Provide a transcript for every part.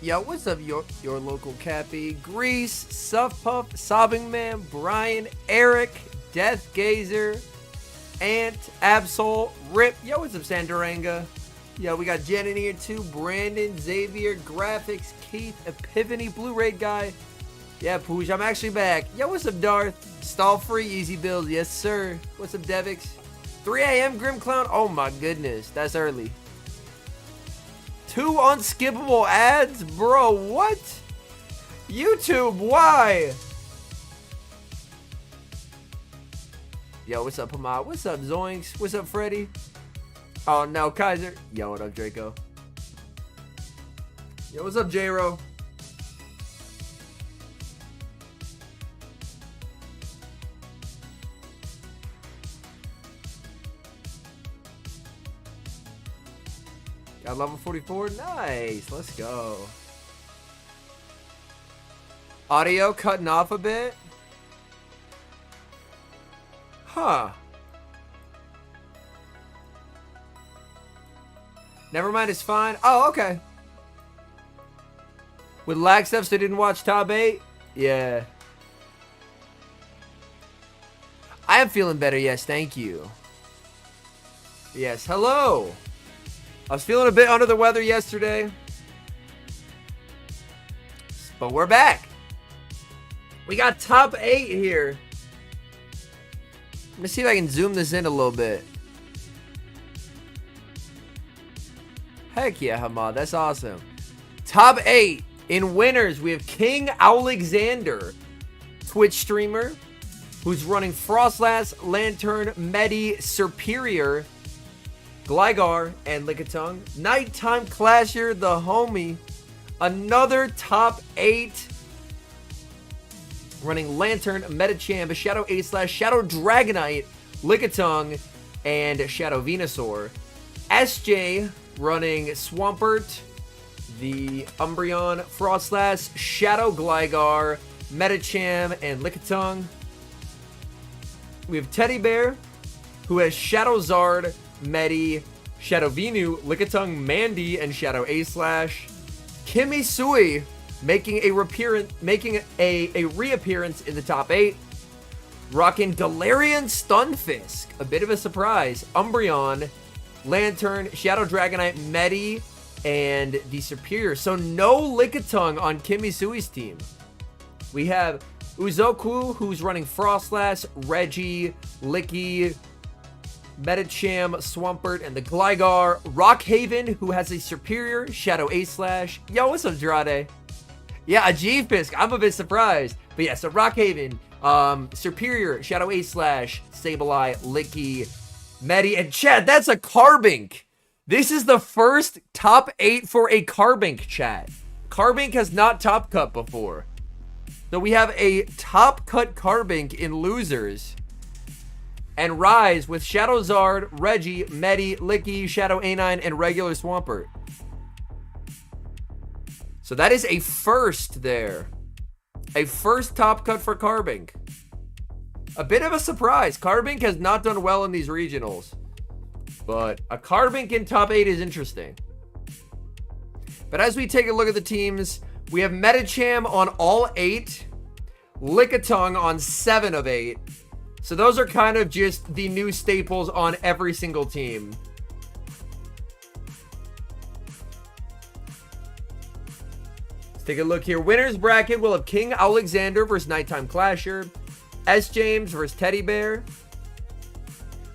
Yo, what's up, your local Cappy? Grease, Suff Puff, Sobbing Man, Brian, Eric, Death Gazer, Ant, Absol, Rip. Yo, what's up, Sandoranga? Yo, we got Jen in here too. Brandon, Xavier, Graphics, Keith, Epiphany, Blue Raid Guy. Yeah, Pooch, I'm actually back. Yo, what's up, Darth? Stall free, easy build. Yes, sir. What's up, Devix? 3 a.m. Grim Clown. Oh my goodness, that's early. 2 unskippable ads? Bro, what? YouTube, why? Yo, what's up, Hamad? What's up, Zoinks? What's up, Freddy? Oh, no, Kaiser. Yo, what up, Draco? Yo, what's up, J-Ro? Got level 44? Nice. Let's go. Audio cutting off a bit? Huh. Never mind, it's fine. Oh, okay. With lag stuff, so didn't watch top 8? Yeah. I am feeling better, yes, thank you. Yes, hello. I was feeling a bit under the weather yesterday, but we're back. We got top 8 here. Let me see if I can zoom this in a little bit. Heck yeah, Hamad, that's awesome. Top 8 in winners, we have King Alexander, Twitch streamer, who's running Frostlass, Lantern, Medi, Superior, Gligar, and Lickitung. Nighttime Clasher, the homie. Another top 8. Running Lantern, Medicham, Shadow A/, Shadow Dragonite, Lickitung, and Shadow Venusaur. SJ running Swampert, the Umbreon, Frostlass, Shadow Gligar, Medicham, and Lickitung. We have Teddy Bear, who has Shadow Zard, Medi, Shadow Venu, Lickitung, Mandy, and Shadow A/. Kimi Sui making a reappearance in the top 8. Rocking Galarian Stunfisk, a bit of a surprise. Umbreon, Lantern, Shadow Dragonite, Medi, and the Superior. So no Lickitung on Kimi Sui's team. We have Uzoku, who's running Frostlass, Reggie, Licky, Medicham, Swampert, and the Gligar. Rockhaven, who has a Superior, Shadow A/. Yo, what's up, Drade? Yeah, Ajeev I'm a bit surprised. But yeah, so Rockhaven, Superior, Shadow A/, Sableye, Licky, Medi, and Chad, that's a Carbink. This is the first top 8 for a Carbink, chat. Carbink has not top cut before. So we have a top cut Carbink in losers. And Rise with Shadow Zard, Reggie, Medi, Licky, Shadow A9, and regular Swampert. So that is a first there. A first top cut for Carbink. A bit of a surprise. Carbink has not done well in these regionals. But a Carbink in top 8 is interesting. But as we take a look at the teams, we have Medicham on all 8. Lickitung on 7 of 8. So those are kind of just the new staples on every single team. Let's take a look here. Winners bracket will have King Alexander versus Nighttime Clasher. S. James versus Teddy Bear.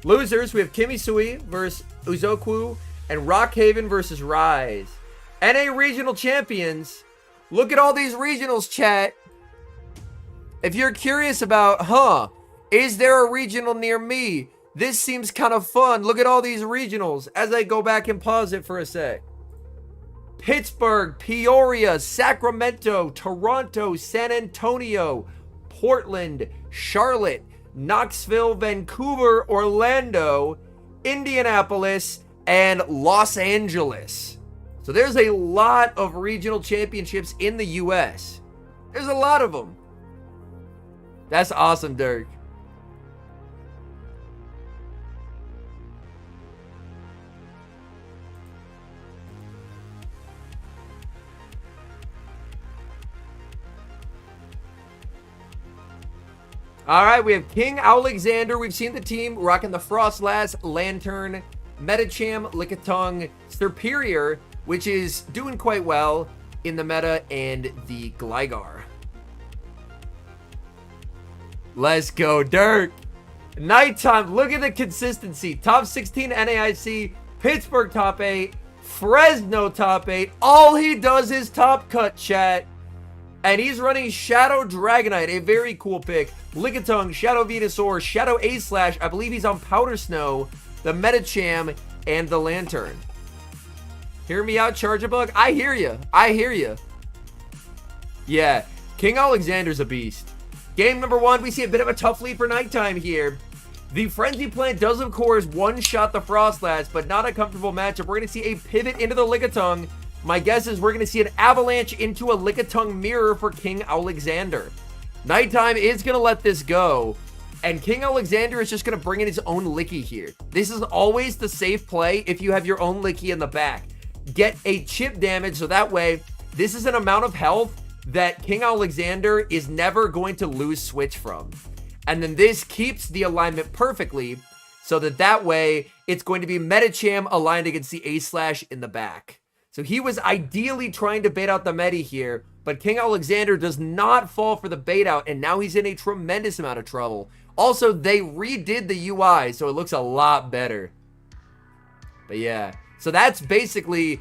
Losers, we have Kimi Sui versus Uzoku. And Rockhaven versus Rise. NA Regional Champions. Look at all these regionals, chat. If you're curious about, is there a regional near me? This seems kind of fun. Look at all these regionals as I go back and pause it for a sec. Pittsburgh, Peoria, Sacramento, Toronto, San Antonio, Portland, Charlotte, Knoxville, Vancouver, Orlando, Indianapolis, and Los Angeles. So there's a lot of regional championships in the US. There's a lot of them. That's awesome, Dirk. All right, we have King Alexander. We've seen the team rocking the Frostlass, Lantern, Metacham, Lickitung, Superior, which is doing quite well in the meta, and the Gligar. Let's go, Dirk. Nighttime, look at the consistency. Top 16 NAIC, Pittsburgh top 8, Fresno top 8. All he does is top cut, chat. And he's running Shadow Dragonite, a very cool pick. Lickitung, Shadow Venusaur, Shadow A-Slash. I believe he's on Powder Snow, the Metacham, and the Lantern. Hear me out, Charjabug? I hear you. I hear you. Yeah, King Alexander's a beast. Game number 1, we see a bit of a tough lead for Nighttime here. The Frenzy Plant does, of course, one-shot the Frostlass, but not a comfortable matchup. We're going to see a pivot into the Lickitung. My guess is we're going to see an avalanche into a Lickitung mirror for King Alexander. Nighttime is going to let this go, and King Alexander is just going to bring in his own Licky here. This is always the safe play if you have your own Licky in the back. Get a chip damage, so that way, this is an amount of health that King Alexander is never going to lose switch from. And then this keeps the alignment perfectly, so that way, it's going to be Metacham aligned against the A-Slash in the back. So he was ideally trying to bait out the Medi here, but King Alexander does not fall for the bait out, and now he's in a tremendous amount of trouble. Also, they redid the UI, so it looks a lot better. But yeah, so that's basically,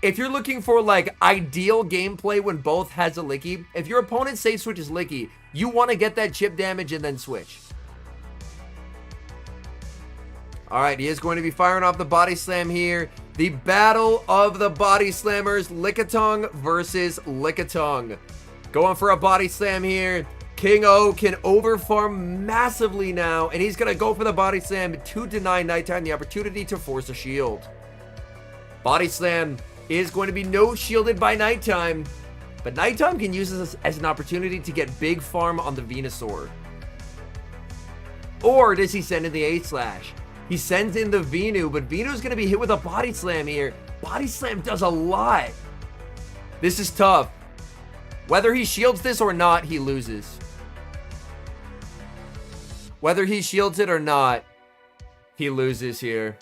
if you're looking for like ideal gameplay when both has a Licky, if your opponent safe switches Licky, you want to get that chip damage and then switch. All right, he is going to be firing off the Body Slam here. The battle of the Body Slammers, Lickitung versus Lickitung. Going for a Body Slam here. King O can overfarm massively now, and he's going to go for the Body Slam to deny Nighttime the opportunity to force a shield. Body Slam is going to be no shielded by Nighttime, but Nighttime can use this as an opportunity to get big farm on the Venusaur. Or does he send in the A-Slash? He sends in the Venu, but Venu's going to be hit with a Body Slam here. Body Slam does a lot. This is tough. Whether he shields this or not, he loses. Whether he shields it or not, he loses here.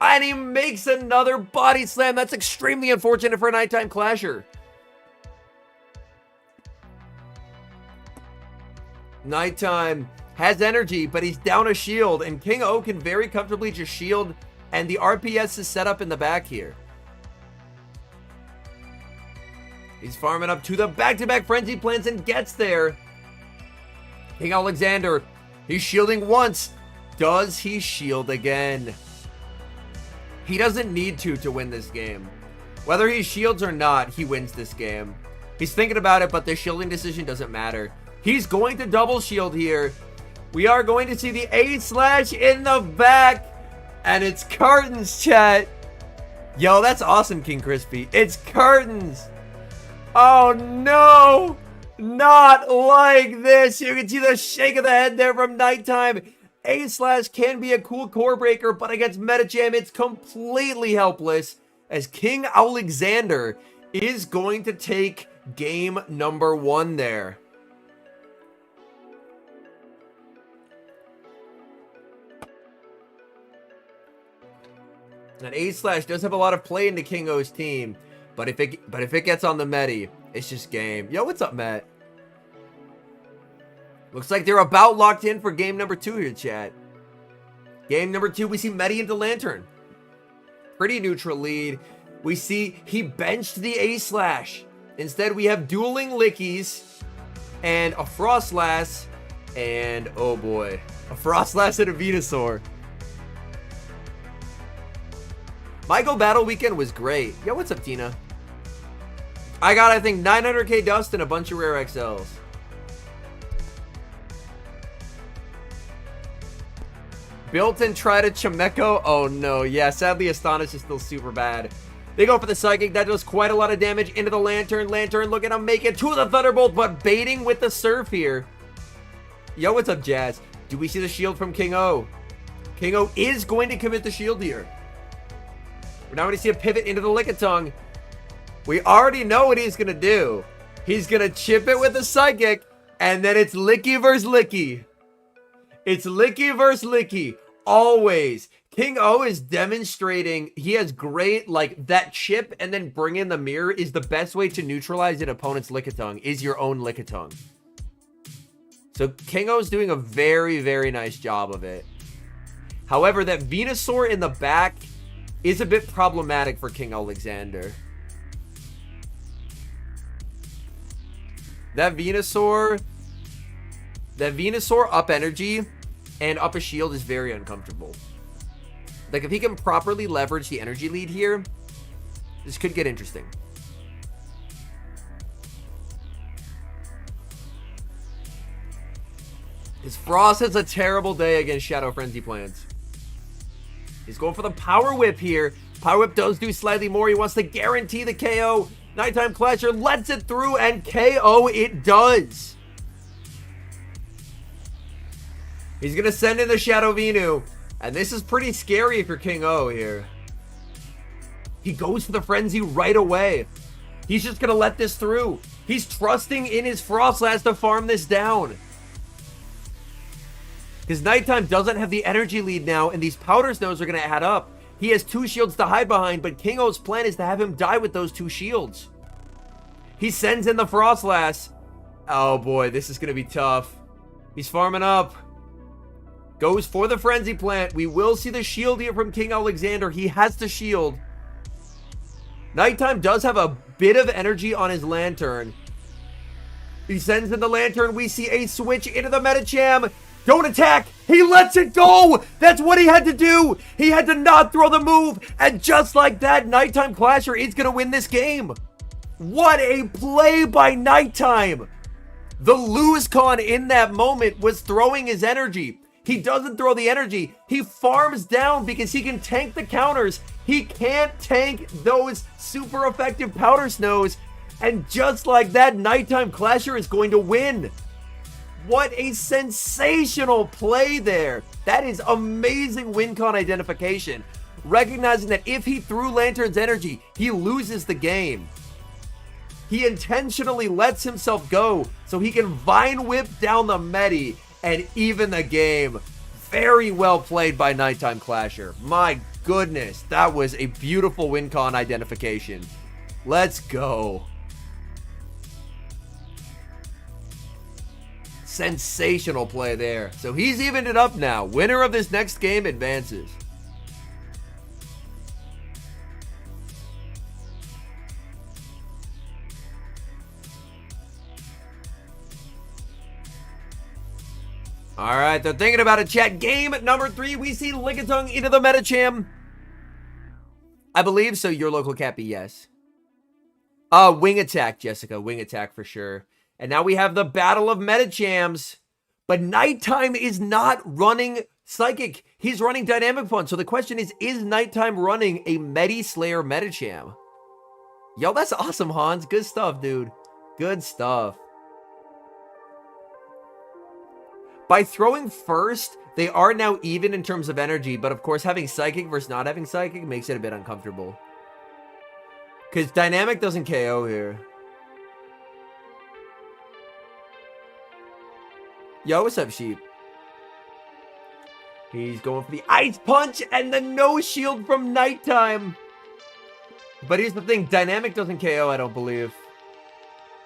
And he makes another Body Slam. That's extremely unfortunate for a Nighttime Clasher. Nighttime has energy, but he's down a shield, and King O can very comfortably just shield, and the RPS is set up in the back here. He's farming up to the back-to-back Frenzy Plants and gets there. King Alexander, he's shielding once. Does he shield again? He doesn't need to win this game. Whether he shields or not, he wins this game. He's thinking about it, but the shielding decision doesn't matter. He's going to double shield here. We are going to see the A-Slash in the back, and it's curtains, chat. Yo, that's awesome, King Crispy. It's curtains. Oh, no. Not like this. You can see the shake of the head there from Nighttime. A-Slash can be a cool core breaker, but against Metacham, it's completely helpless, as King Alexander is going to take game number 1 there. And A-Slash does have a lot of play into King O's team, but if it gets on the Medi, it's just game. Yo, what's up, Matt? Looks like they're about locked in for game number 2 here, chat. Game number 2, we see Medi into Lantern. Pretty neutral lead. We see he benched the A-Slash. Instead, we have dueling Lickies and a Frostlass and, oh boy, a Frostlass and a Venusaur. My Go Battle weekend was great. Yo, what's up, Tina? I got, I think, 900k dust and a bunch of rare XLs. Built and tried a Chimecho. Oh no, yeah, sadly Astonish is still super bad. They go for the Psychic. That does quite a lot of damage into the Lantern. Lantern looking to make it to the Thunderbolt, but baiting with the Surf here. Yo, what's up, Jazz? Do we see the shield from King O? King O is going to commit the shield here. We're now going to see a pivot into the Lickitung. We already know what he's going to do. He's going to chip it with the Psychic, And then it's Licky versus Licky. It's Licky versus Licky. Always. King O is demonstrating he has great, like, that chip and then bring in the mirror is the best way to neutralize an opponent's Lickitung, is your own Lickitung. So King O is doing a very, very nice job of it. However, that Venusaur in the back is a bit problematic for King Alexander. That Venusaur up energy and up a shield is very uncomfortable. Like, if he can properly leverage the energy lead here, this could get interesting. His Frost has a terrible day against Shadow Frenzy plants. He's going for the Power Whip here. Power Whip does do slightly more. He wants to guarantee the KO. Nighttime Clasher lets it through, and KO it does. He's going to send in the Shadow Venu. And this is pretty scary if you're King O here. He goes for the Frenzy right away. He's just going to let this through. He's trusting in his Frostlass to farm this down. Because Nighttime doesn't have the energy lead now, and these Powder Snows are going to add up. He has 2 shields to hide behind, but King O's plan is to have him die with those 2 shields. He sends in the Frostlass. Oh boy, this is going to be tough. He's farming up. Goes for the Frenzy Plant. We will see the shield here from King Alexander. He has to shield. Nighttime does have a bit of energy on his Lantern. He sends in the Lantern. We see a switch into the Medicham. Don't attack. He lets it go. That's what he had to do. He had to not throw the move. And just like that, Nighttime Clasher is going to win this game. What a play by Nighttime. The lose con in that moment was throwing his energy. He doesn't throw the energy. He farms down because he can tank the counters. He can't tank those super effective Powder Snows. And just like that, Nighttime Clasher is going to win. What a sensational play there. That is amazing win con identification. Recognizing that if he threw Lantern's energy, he loses the game. He intentionally lets himself go so he can Vine Whip down the Medi and even the game. Very well played by Nighttime Clasher. My goodness, that was a beautiful win con identification. Let's go. Sensational play there. So he's evened it up now. Winner of this next game advances. All right, they're thinking about it, chat. Game number 3, we see Lickitung into the Medicham. I believe so. Your local Cappy, yes. Wing attack, Jessica. Wing attack for sure. And now we have the battle of Medichams. But Nighttime is not running Psychic. He's running Dynamic Punch. So the question is Nighttime running a Medi Slayer Medicham? Yo, that's awesome, Hans. Good stuff, dude. Good stuff. By throwing first, they are now even in terms of energy. But of course, having Psychic versus not having Psychic makes it a bit uncomfortable. Because Dynamic doesn't KO here. Yo, what's up, Sheep? He's going for the Ice Punch and the no shield from Nighttime. But here's the thing. Dynamic doesn't KO, I don't believe.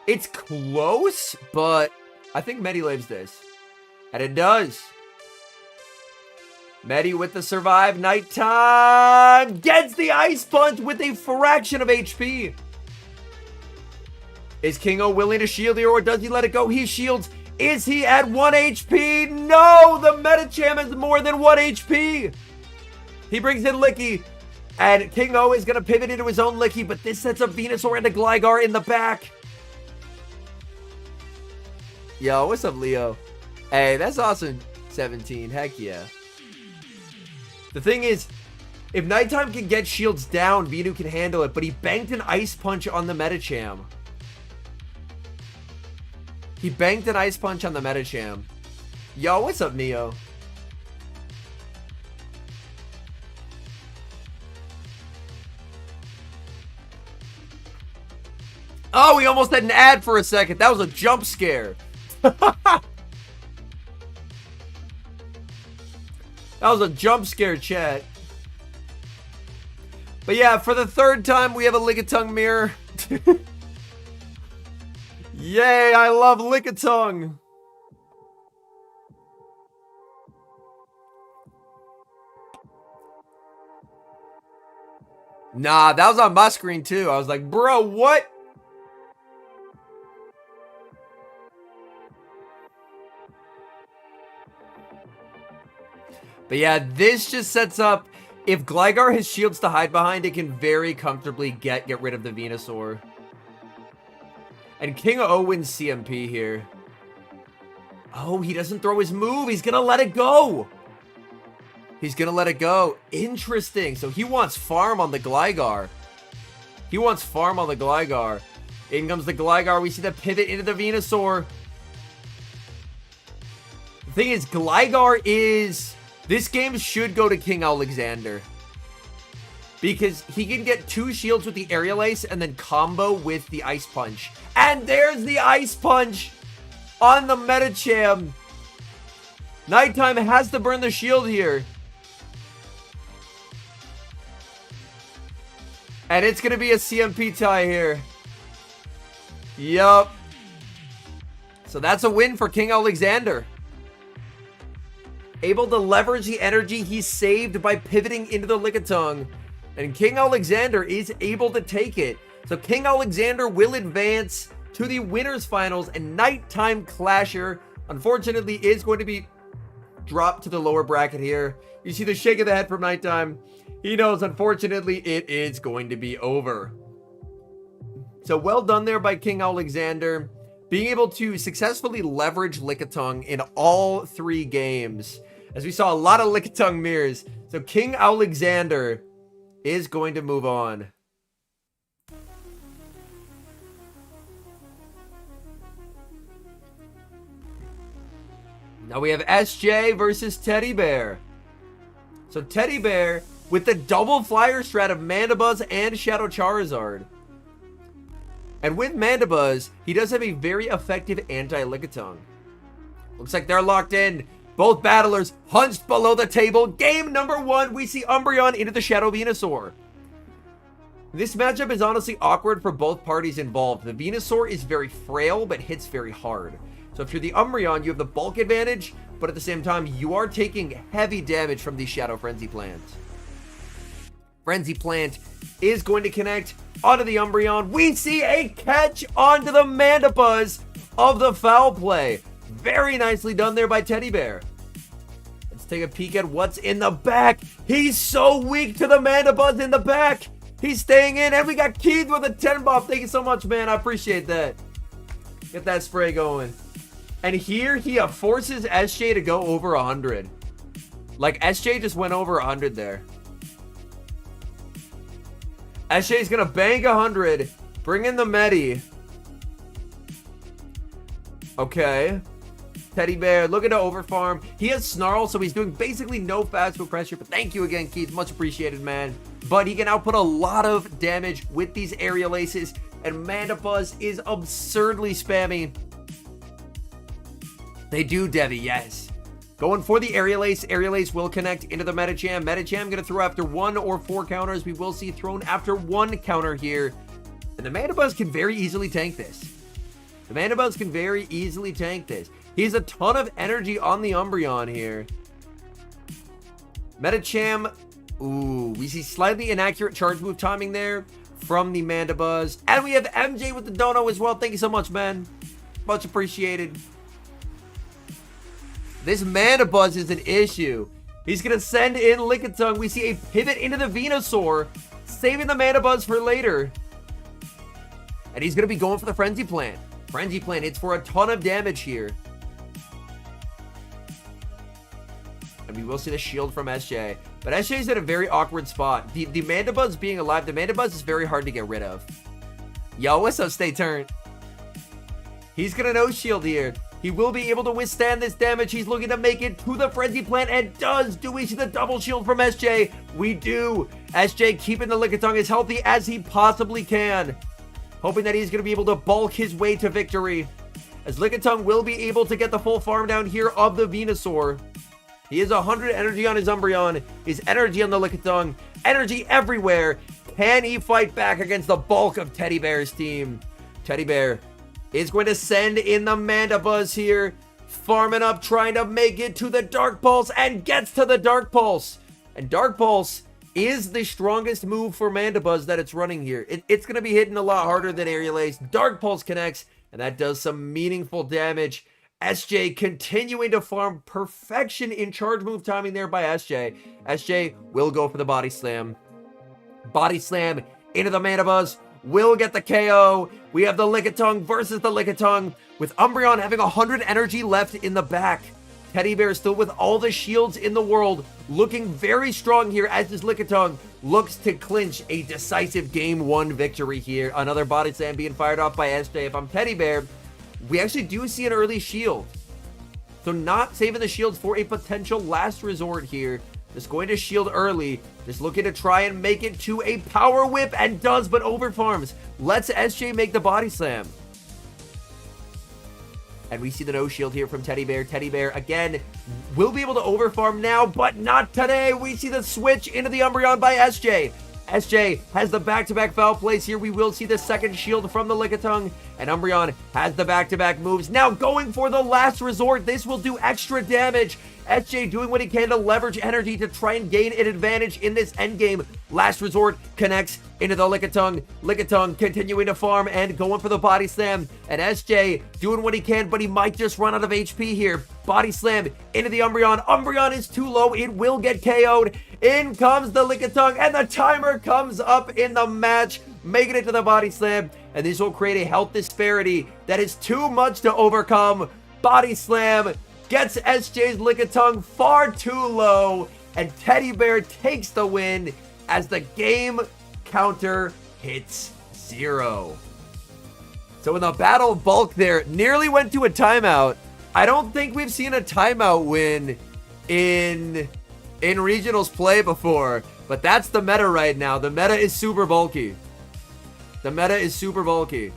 It's close, but I think Medi lives this. And it does. Medi with the survive. Nighttime gets the Ice Punch with a fraction of HP. Is King O willing to shield here, or does he let it go? He shields. Is he at 1 HP? No! The Medicham has more than 1 HP. He brings in Licky. And King O is going to pivot into his own Licky, but this sets up Venusaur and a Gligar in the back. Yo, what's up, Leo? Hey, that's awesome, 17. Heck yeah. The thing is, if Nighttime can get shields down, Venu can handle it, but he banked an Ice Punch on the Medicham. He banked an Ice Punch on the Medicham. Yo, what's up, Neo? Oh, we almost had an ad for a second. That was a jump scare. That was a jump scare, chat. But yeah, for the third time, we have a Lickitung mirror. Yay, I love Lickitung. Nah, that was on my screen too. I was like, bro, what? But yeah, this just sets up, if Gligar has shields to hide behind, it can very comfortably get rid of the Venusaur. And King O wins CMP here. Oh, he doesn't throw his move. He's going to let it go. He's going to let it go. Interesting. So he wants farm on the Gligar. He wants farm on the Gligar. In comes the Gligar. We see the pivot into the Venusaur. The thing is, Gligar is... This game should go to King Alexander. Because he can get 2 shields with the Aerial Ace and then combo with the Ice Punch. And there's the Ice Punch on the Medicham. Nighttime has to burn the shield here. And it's going to be a CMP tie here. Yup. So that's a win for King Alexander. Able to leverage the energy he saved by pivoting into the Lickitung. And King Alexander is able to take it. So King Alexander will advance to the winners finals, and Nighttime Clasher, unfortunately, is going to be dropped to the lower bracket here. You see the shake of the head from Nighttime. He knows, unfortunately, it is going to be over. So well done there by King Alexander, being able to successfully leverage Lickitung in all 3 games, as we saw a lot of Lickitung mirrors. So King Alexander is going to move on. Now we have SJ versus Teddy Bear. So Teddy Bear with the double flyer strat of Mandibuzz and Shadow Charizard. And with Mandibuzz, he does have a very effective anti-Lickitung. Looks like they're locked in. Both battlers hunched below the table. Game number 1, we see Umbreon into the Shadow Venusaur. This matchup is honestly awkward for both parties involved. The Venusaur is very frail, but hits very hard. So if you're the Umbreon, you have the bulk advantage, but at the same time, you are taking heavy damage from these Shadow Frenzy plants. Frenzy Plant is going to connect onto the Umbreon. We see a catch onto the Mandibuzz of the foul play. Very nicely done there by Teddy Bear. Let's take a peek at what's in the back. He's so weak to the Mandibuzz in the back. He's staying in, and we got Keith with a 10 buff. Thank you so much, man. I appreciate that. Get that spray going. And here he forces SJ to go over 100. Like, SJ just went over 100 there. SJ's gonna bank 100. Bring in the Medi. Okay. Teddy Bear looking to overfarm. He has Snarl, so he's doing basically no fast foot pressure. But thank you again, Keith. Much appreciated, man. But he can output a lot of damage with these Aerial Aces. And Mandibuzz is absurdly spammy. They do, Devi, yes. Going for the Aerial Ace. Aerial Ace will connect into the Medicham. Medicham going to throw after 1 or 4 counters. We will see thrown after 1 counter here. And the Mandibuzz can very easily tank this. The Mandibuzz can very easily tank this. He has a ton of energy on the Umbreon here. Medicham. Ooh, we see slightly inaccurate charge move timing there from the Mandibuzz. And we have MJ with the dono as well. Thank you so much, man. Much appreciated. This Mandibuzz is an issue. He's going to send in Lickitung. We see a pivot into the Venusaur, saving the Mandibuzz for later. And he's going to be going for the Frenzy Plant. Frenzy Plant hits for a ton of damage here. And we will see the shield from SJ. But SJ is at a very awkward spot. The Mandibuzz being alive, the Mandibuzz is very hard to get rid of. Yo, what's up, Stay Turned? He's going to no shield here. He will be able to withstand this damage. He's looking to make it to the Frenzy Plant and does. Do we see the double shield from SJ? We do. SJ keeping the Lickitung as healthy as he possibly can. Hoping that he's going to be able to bulk his way to victory. as Lickitung will be able to get the full farm down here of the Venusaur. He has 100 energy on his Umbreon, his energy on the Lickitung, energy everywhere. Can he fight back against the bulk of Teddy Bear's team? Teddy Bear is going to send in the Mandibuzz here, farming up, trying to make it to the Dark Pulse, and gets to the Dark Pulse. And Dark Pulse is the strongest move for Mandibuzz that it's running here. It's going to be hitting a lot harder than Aerial Ace. Dark Pulse connects, and that does some meaningful damage. SJ continuing to farm, perfection in charge move timing there by SJ. SJ will go for the Body Slam. Body Slam into the Mandibuzz, will get the KO. We have the Lickitung versus the Lickitung, with Umbreon having 100 energy left in the back. Teddy Bear still with all the shields in the world, looking very strong here as this Lickitung looks to clinch a decisive Game 1 victory here. Another Body Slam being fired off by SJ. If I'm Teddy Bear, we actually do see an early shield. So not saving the shields for a potential last resort here. Just going to shield early. Just looking to try and make it to a Power Whip, and does, but over farms. Lets SJ make the Body Slam. And we see the no shield here from Teddy Bear. Teddy Bear, again, will be able to overfarm now, but not today. We see the switch into the Umbreon by SJ. SJ has the back-to-back foul plays here. We will see the second shield from the Lickitung, and Umbreon has the back-to-back moves. Now going for the last resort. This will do extra damage. SJ doing what he can to leverage energy to try and gain an advantage in this endgame. Last resort connects into the Lickitung. Lickitung continuing to farm and going for the Body Slam. And SJ doing what he can, but he might just run out of HP here. Body Slam into the Umbreon. Umbreon is too low. It will get KO'd. In comes the Lickitung, and the timer comes up in the match, making it to the Body Slam. And this will create a health disparity that is too much to overcome. Body Slam gets SJ's Lickitung far too low, and Teddy Bear takes the win as the game counter hits 0. So in the Battle of Bulk there, nearly went to a timeout. I don't think we've seen a timeout win in regionals play before, but that's the meta right now. The meta is super bulky. The meta is super bulky.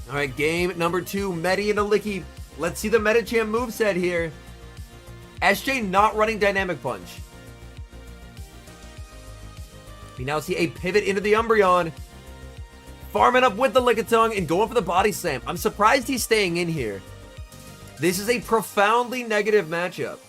All right, game number 2, Medi and a Licky. Let's see the Medicham moveset here. SJ not running Dynamic Punch. We now see a pivot into the Umbreon. Farming up with the Lickitung and going for the Body Slam. I'm surprised he's staying in here. This is a profoundly negative matchup.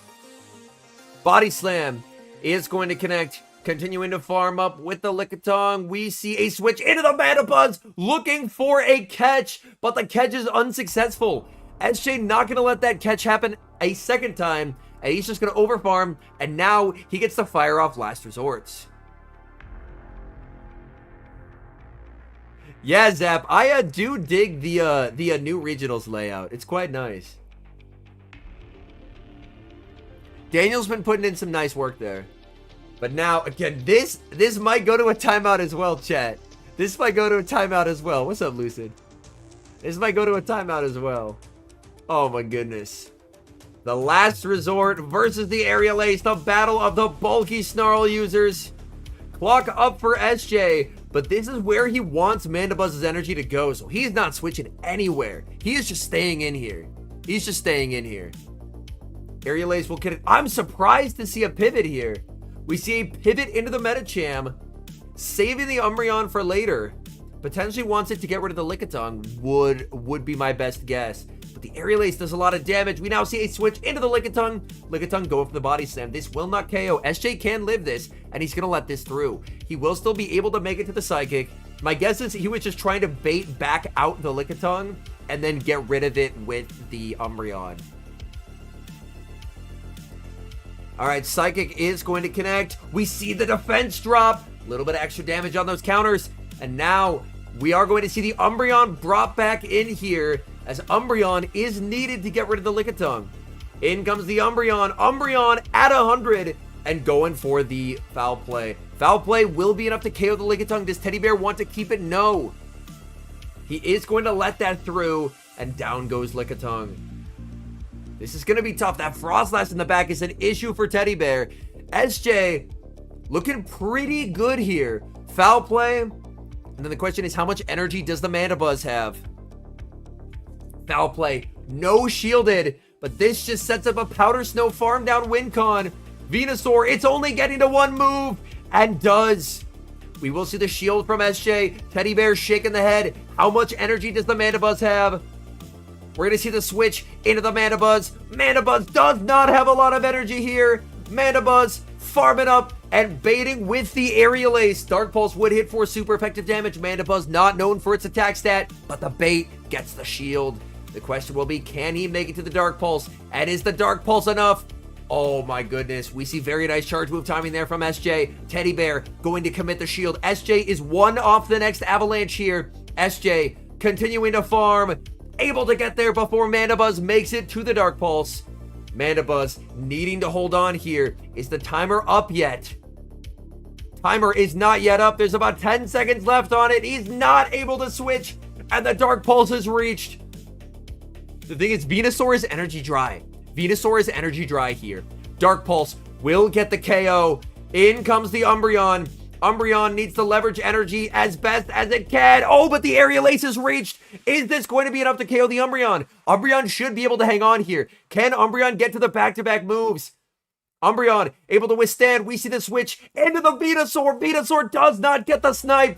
Body Slam is going to connect. Continuing to farm up with the Lickitung. We see a switch into the Mandibuzz, looking for a catch, but the catch is unsuccessful. SJ not going to let that catch happen a second time, and he's just going to overfarm, and now he gets to fire off last resorts. Yeah, Zap, I do dig the new regionals layout. It's quite nice. Daniel's been putting in some nice work there. But now, again, this might go to a timeout as well, chat. This might go to a timeout as well. What's up, Lucid? This might go to a timeout as well. Oh, my goodness. The last resort versus the Aerial Ace. The battle of the bulky Snarl users. Clock up for SJ. But this is where he wants Mandibuzz's energy to go. So he's not switching anywhere. He is just staying in here. He's just staying in here. Aerial Ace will get it. I'm surprised to see a pivot here. We see a pivot into the Medicham, saving the Umbreon for later. Potentially wants it to get rid of the Lickitung, would be my best guess. But the Aerial Ace does a lot of damage. We now see a switch into the Lickitung. Lickitung going for the Body Slam. This will not KO. SJ can live this, and he's going to let this through. He will still be able to make it to the Psychic. My guess is he was just trying to bait back out the Lickitung and then get rid of it with the Umbreon. All right, Psychic is going to connect. We see the defense drop. A little bit of extra damage on those counters. And now we are going to see the Umbreon brought back in here, as Umbreon is needed to get rid of the Lickitung. In comes the Umbreon. Umbreon at 100 and going for the foul play. Foul play will be enough to KO the Lickitung. Does Teddy Bear want to keep it? No. He is going to let that through, and down goes Lickitung. This is going to be tough. That Frostlass in the back is an issue for Teddy Bear. SJ looking pretty good here. Foul play. And then the question is, how much energy does the Mandibuzz have? Foul play. No shielded. But this just sets up a Powder Snow farm down win con. Venusaur, it's only getting to one move. And does. We will see the shield from SJ. Teddy Bear shaking the head. How much energy does the Mandibuzz have? We're going to see the switch into the Mandibuzz. Mandibuzz does not have a lot of energy here. Mandibuzz farming up and baiting with the Aerial Ace. Dark Pulse would hit for super effective damage. Mandibuzz not known for its attack stat, but the bait gets the shield. The question will be, can he make it to the Dark Pulse? And is the Dark Pulse enough? Oh my goodness. We see very nice charge move timing there from SJ. Teddy Bear going to commit the shield. SJ is one off the next avalanche here. SJ continuing to farm. Able to get there before Mandibuzz makes it to the Dark Pulse. Mandibuzz needing to hold on here. Is the timer up yet? Timer is not yet up. There's about 10 seconds left on it. He's not able to switch, and the Dark Pulse is reached. The thing is, Venusaur is energy dry. Venusaur is energy dry here. Dark Pulse will get the KO. In comes the Umbreon. Umbreon needs to leverage energy as best as it can. Oh, but the Aerial Ace is reached. Is this going to be enough to KO the Umbreon? Umbreon should be able to hang on here. Can Umbreon get to the back-to-back moves? Umbreon able to withstand. We see the switch into the Venusaur. Venusaur does not get the snipe.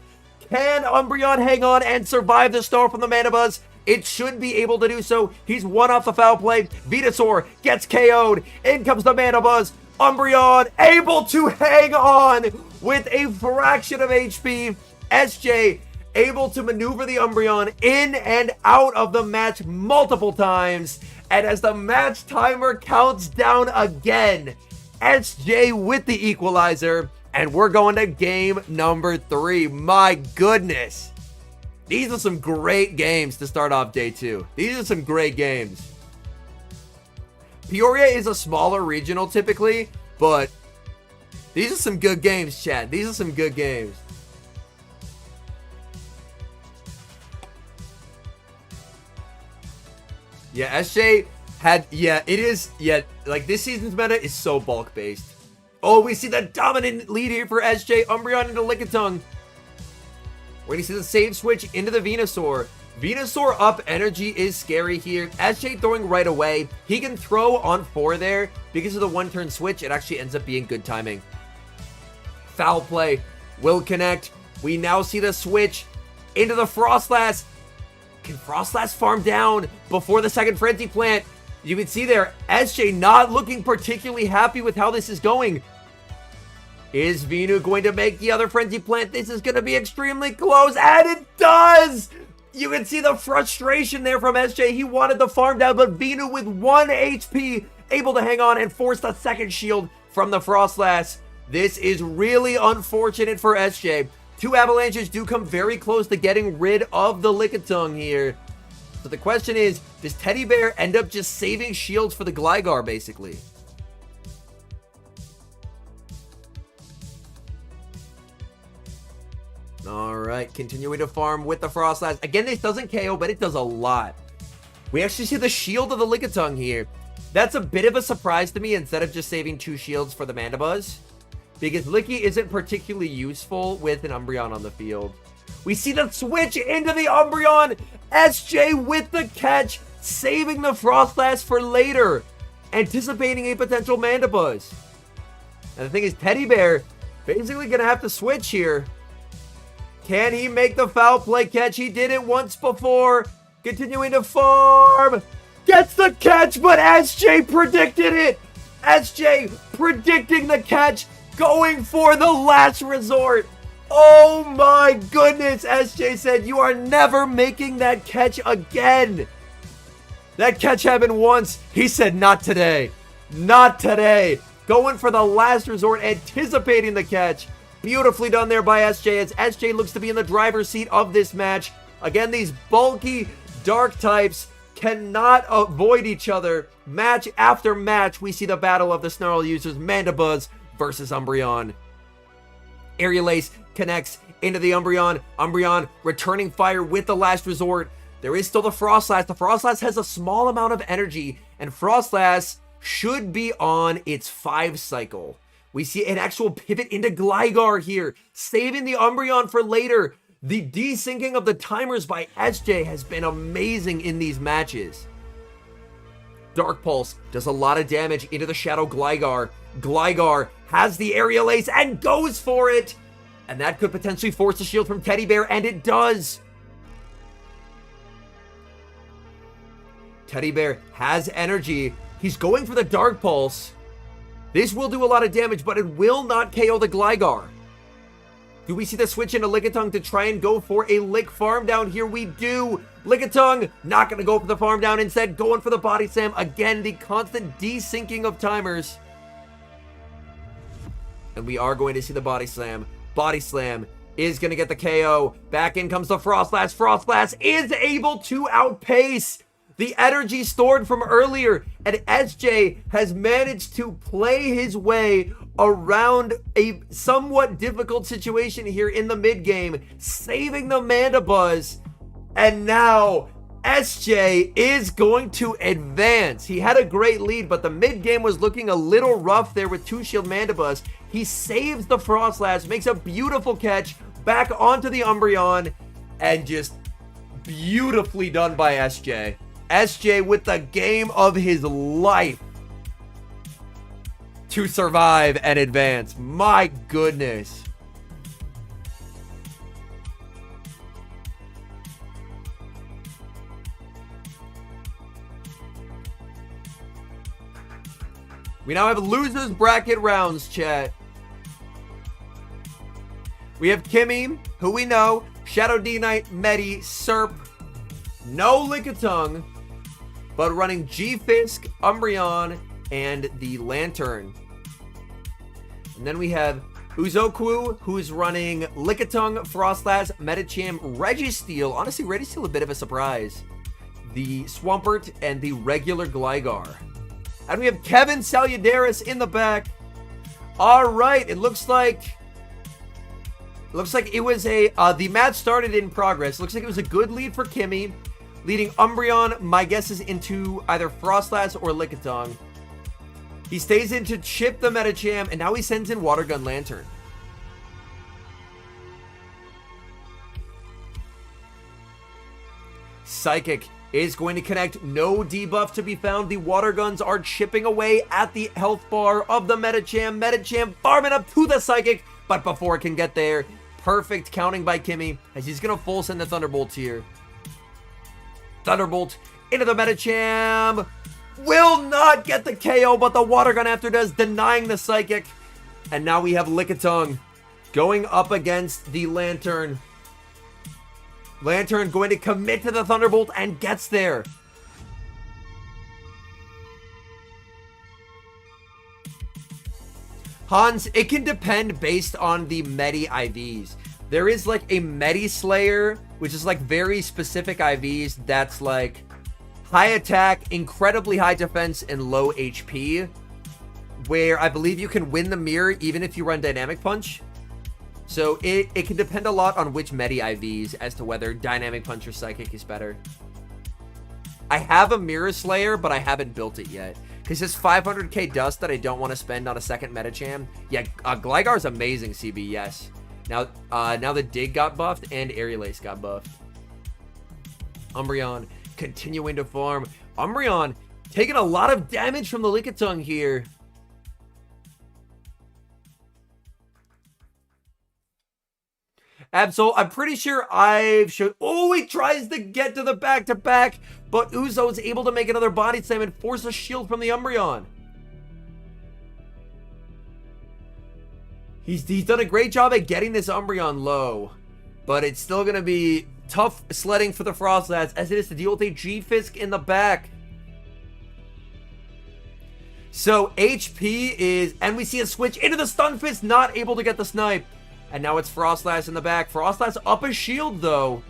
Can Umbreon hang on and survive the star from the Mandibuzz? It should be able to do so. He's one off the foul play. Venusaur gets KO'd. In comes the Mandibuzz. Umbreon able to hang on with a fraction of HP. SJ able to maneuver the Umbreon in and out of the match multiple times. And as the match timer counts down again, SJ with the equalizer. And we're going to game number 3. My goodness. These are some great games to start off day 2. These are some great games. Peoria is a smaller regional typically, but these are some good games, chat. These are some good games. Yeah, SJ had, yeah, it is, yeah, like this season's meta is so bulk based. Oh, we see the dominant lead here for SJ. Umbreon into Lickitung. We're going to see the save switch into the Venusaur. Venusaur up energy is scary here. SJ throwing right away. He can throw on 4 there. Because of the one-turn switch, it actually ends up being good timing. Foul play will connect. We now see the switch into the Frostlass. Can Frostlass farm down before the second Frenzy Plant? You can see there, SJ not looking particularly happy with how this is going. Is Venu going to make the other Frenzy Plant? This is going to be extremely close, and it does! You can see the frustration there from SJ. He wanted the farm down, but Venu with 1 HP, able to hang on and force the second shield from the Frostlass. This is really unfortunate for SJ. 2 avalanches do come very close to getting rid of the Lickitung here. So the question is, does Teddy Bear end up just saving shields for the Gligar, basically? Alright, continuing to farm with the Frostlass. Again, this doesn't KO, but it does a lot. We actually see the shield of the Lickitung here. That's a bit of a surprise to me instead of just saving 2 shields for the Mandibuzz. Because Licky isn't particularly useful with an Umbreon on the field. We see the switch into the Umbreon. SJ with the catch, saving the Frostlass for later. Anticipating a potential Mandibuzz. And the thing is, Teddy Bear basically going to have to switch here. Can he make the foul play catch? He did it once before. Continuing to farm. Gets the catch, but SJ predicted it. SJ predicting the catch. Going for the last resort. Oh my goodness. SJ said, you are never making that catch again. That catch happened once. He said, not today. Not today. Going for the last resort. Anticipating the catch. Beautifully done there by SJ, as SJ looks to be in the driver's seat of this match. Again, these bulky dark types cannot avoid each other. Match after match, we see the battle of the Snarl users, Mandibuzz versus Umbreon. Aerial Ace connects into the Umbreon. Umbreon returning fire with the last resort. There is still the Frostlass. The Frostlass has a small amount of energy, and Frostlass should be on its 5 cycle. We see an actual pivot into Gligar here, saving the Umbreon for later. The desyncing of the timers by SJ has been amazing in these matches. Dark Pulse does a lot of damage into the Shadow Gligar. Gligar has the Aerial Ace and goes for it. And that could potentially force a shield from Teddy Bear, and it does. Teddy Bear has energy. He's going for the Dark Pulse. This will do a lot of damage, but it will not KO the Gligar. Do we see the switch into Lickitung to try and go for a Lick Farm Down? Here we do. Lickitung not going to go for the Farm Down, instead going for the Body Slam. Again, the constant desyncing of timers. And we are going to see the Body Slam. Body Slam is going to get the KO. Back in comes the Frost Blast. Frost Blast is able to outpace the energy stored from earlier, and SJ has managed to play his way around a somewhat difficult situation here in the mid game, saving the Mandibuzz, and now SJ is going to advance. He had a great lead, but the mid game was looking a little rough there with 2-shield Mandibuzz. He saves the Frost Blast, makes a beautiful catch back onto the Umbreon, and just beautifully done by SJ. SJ with the game of his life to survive and advance. My goodness. We now have losers bracket rounds, chat. We have Kimmy, who we know, Shadow D-Knight, Medi, Serp, no Lickitung, but running G-Fisk, Umbreon, and the Lantern. And then we have Uzoku, who's running Lickitung, Frostlass, Medicham, Registeel. Honestly, Registeel a bit of a surprise. The Swampert, and the regular Gligar. And we have Kevin Saludaris in the back. All right, it looks like it was the match started in progress. Looks like it was a good lead for Kimmy, leading Umbreon, my guess is into either Frostlass or Lickitung. He stays in to chip the Medicham, and now he sends in Water Gun Lantern. Psychic is going to connect. No debuff to be found. The Water Guns are chipping away at the health bar of the Medicham. Medicham farming up to the Psychic, but before it can get there, perfect counting by Kimmy, as he's going to full send the Thunderbolt here. Thunderbolt into the Medicham. Will not get the KO, but the Water Gun after does, denying the Psychic. And now we have Lickitung going up against the Lantern. Lantern going to commit to the Thunderbolt and gets there. Hans, it can depend based on the Medi IVs. There is like a Medi Slayer, which is like very specific IVs that's like high attack, incredibly high defense, and low HP, where I believe you can win the mirror even if you run Dynamic Punch. So it can depend a lot on which Medi IVs as to whether Dynamic Punch or Psychic is better. I have a Mirror Slayer, but I haven't built it yet. Because it's 500k dust that I don't want to spend on a second Medicham. Yeah, Gligar's amazing, CB, yes. Now the Dig got buffed and Aerial Ace got buffed. Umbreon continuing to farm. Umbreon taking a lot of damage from the Lickitung here. Absol, I'm pretty sure I've showed. Oh, he tries to get to the back-to-back, but Uzo is able to make another Body Slam and force a shield from the Umbreon. He's done a great job at getting this Umbreon low, but it's still going to be tough sledding for the Frostlass as it is to deal with a G-Fisk in the back. So HP is, and we see a switch into the Stunfisk, not able to get the snipe. And now it's Frostlass in the back. Frostlass up a shield, though.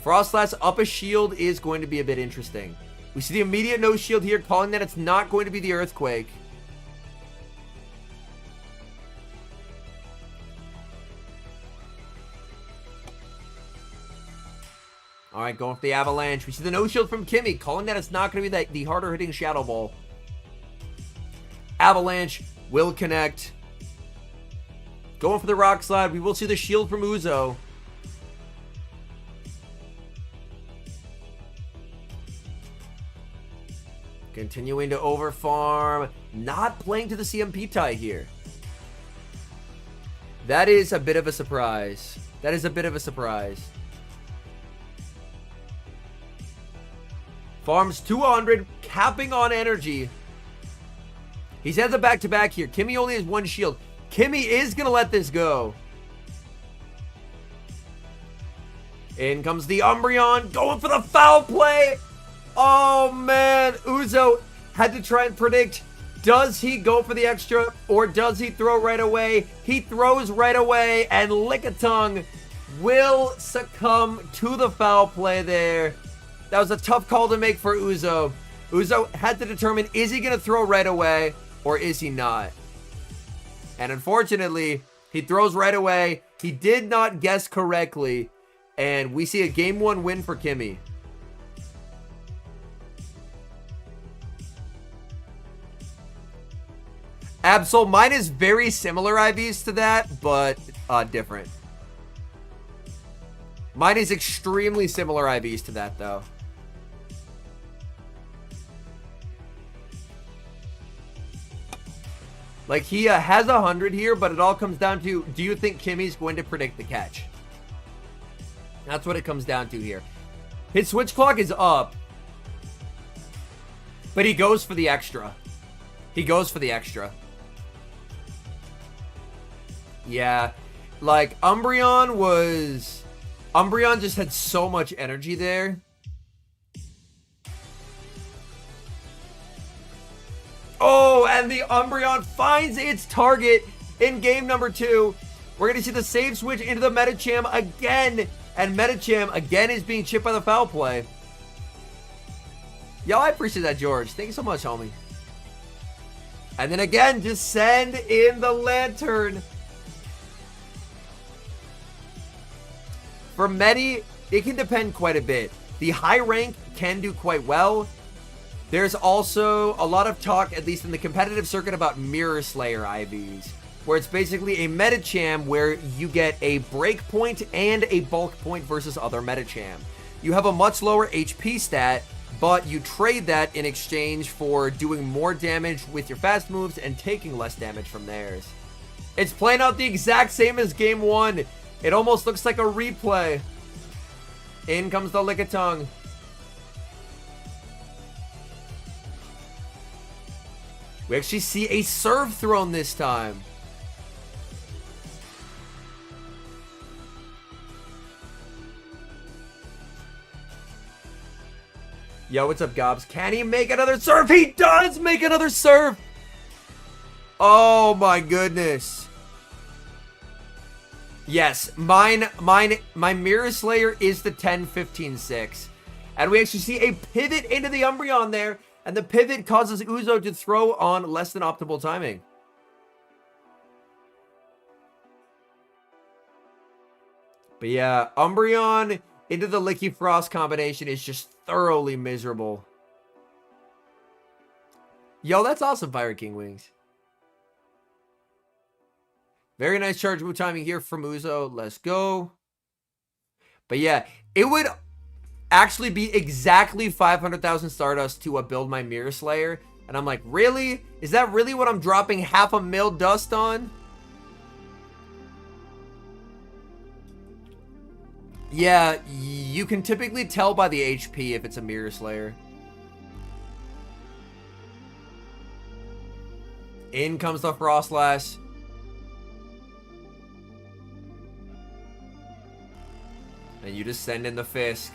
Frostlass up a shield is going to be a bit interesting. We see the immediate no shield here, calling that it's not going to be the Earthquake. All right, going for the Avalanche. We see the no shield from Kimmy, calling that it's not going to be the harder hitting Shadow Ball. Avalanche will connect. Going for the rock slide. We will see the shield from Uzo. Continuing to overfarm. Not playing to the CMP tie here. That is a bit of a surprise. That is a bit of a surprise. Farms 200, capping on energy. He's had the back-to-back here. Kimmy only has one shield. Kimmy is going to let this go. In comes the Umbreon, going for the foul play. Oh, man. Uzo had to try and predict, does he go for the extra or does he throw right away? He throws right away, and Lickitung will succumb to the foul play there. That was a tough call to make for Uzo. Uzo had to determine, is he going to throw right away or is he not? And unfortunately, he throws right away. He did not guess correctly, and we see a game 1 win for Kimmy. Absol, mine is very similar IVs to that, but different. Mine is extremely similar IVs to that, though. Like, he has 100 here, but it all comes down to, do you think Kimmy's going to predict the catch? That's what it comes down to here. His switch clock is up, but he goes for the extra. He goes for the extra. Yeah, like, Umbreon just had so much energy there. Oh, and the Umbreon finds its target in game number 2. We're going to see the save switch into the Medicham again. And Medicham again is being chipped by the foul play. Yo, I appreciate that, George. Thank you so much, homie. And then again, just send in the Lantern. For Medi, it can depend quite a bit. The high rank can do quite well. There's also a lot of talk, at least in the competitive circuit, about Mirror Slayer IVs, where it's basically a Medicham where you get a break point and a bulk point versus other Medicham. You have a much lower HP stat, but you trade that in exchange for doing more damage with your fast moves and taking less damage from theirs. It's playing out the exact same as game 1. It almost looks like a replay. In comes the Lickitung. We actually see a serve thrown this time. Yo, what's up, Gobs? Can he make another serve? He does make another serve! Oh my goodness. Yes, my Mirror Slayer is the 10-15-6. And we actually see a pivot into the Umbreon there. And the pivot causes Uzo to throw on less than optimal timing. But yeah, Umbreon into the Licky Frost combination is just thoroughly miserable. Yo, that's awesome, Pirate King Wings. Very nice charge move timing here from Uzo. Let's go. But yeah, it would actually be exactly 500,000 Stardust to build my Mirror Slayer. And I'm like, really? Is that really what I'm dropping half a mil dust on? Yeah, you can typically tell by the HP if it's a Mirror Slayer. In comes the Frostlass. And you just send in the Fisk.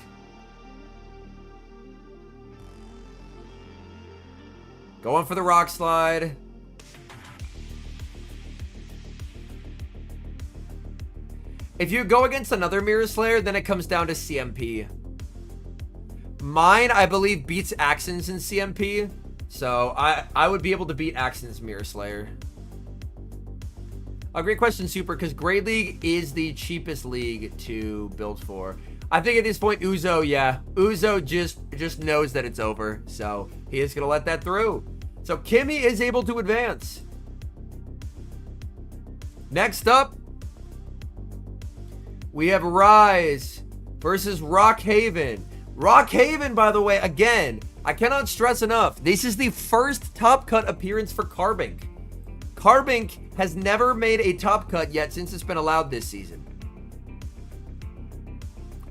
Going for the Rock Slide. If you go against another Mirror Slayer, then it comes down to CMP. Mine, I believe, beats Axon's in CMP. So I would be able to beat Axon's Mirror Slayer. A great question, Super, because Great League is the cheapest league to build for. I think at this point, Uzo, yeah. Uzo just knows that it's over. So he is going to let that through. So Kimmy is able to advance. Next up, we have Rise versus Rockhaven. Rockhaven, by the way, again, I cannot stress enough, this is the first Top Cut appearance for Carbink. Carbink has never made a Top Cut yet since it's been allowed this season.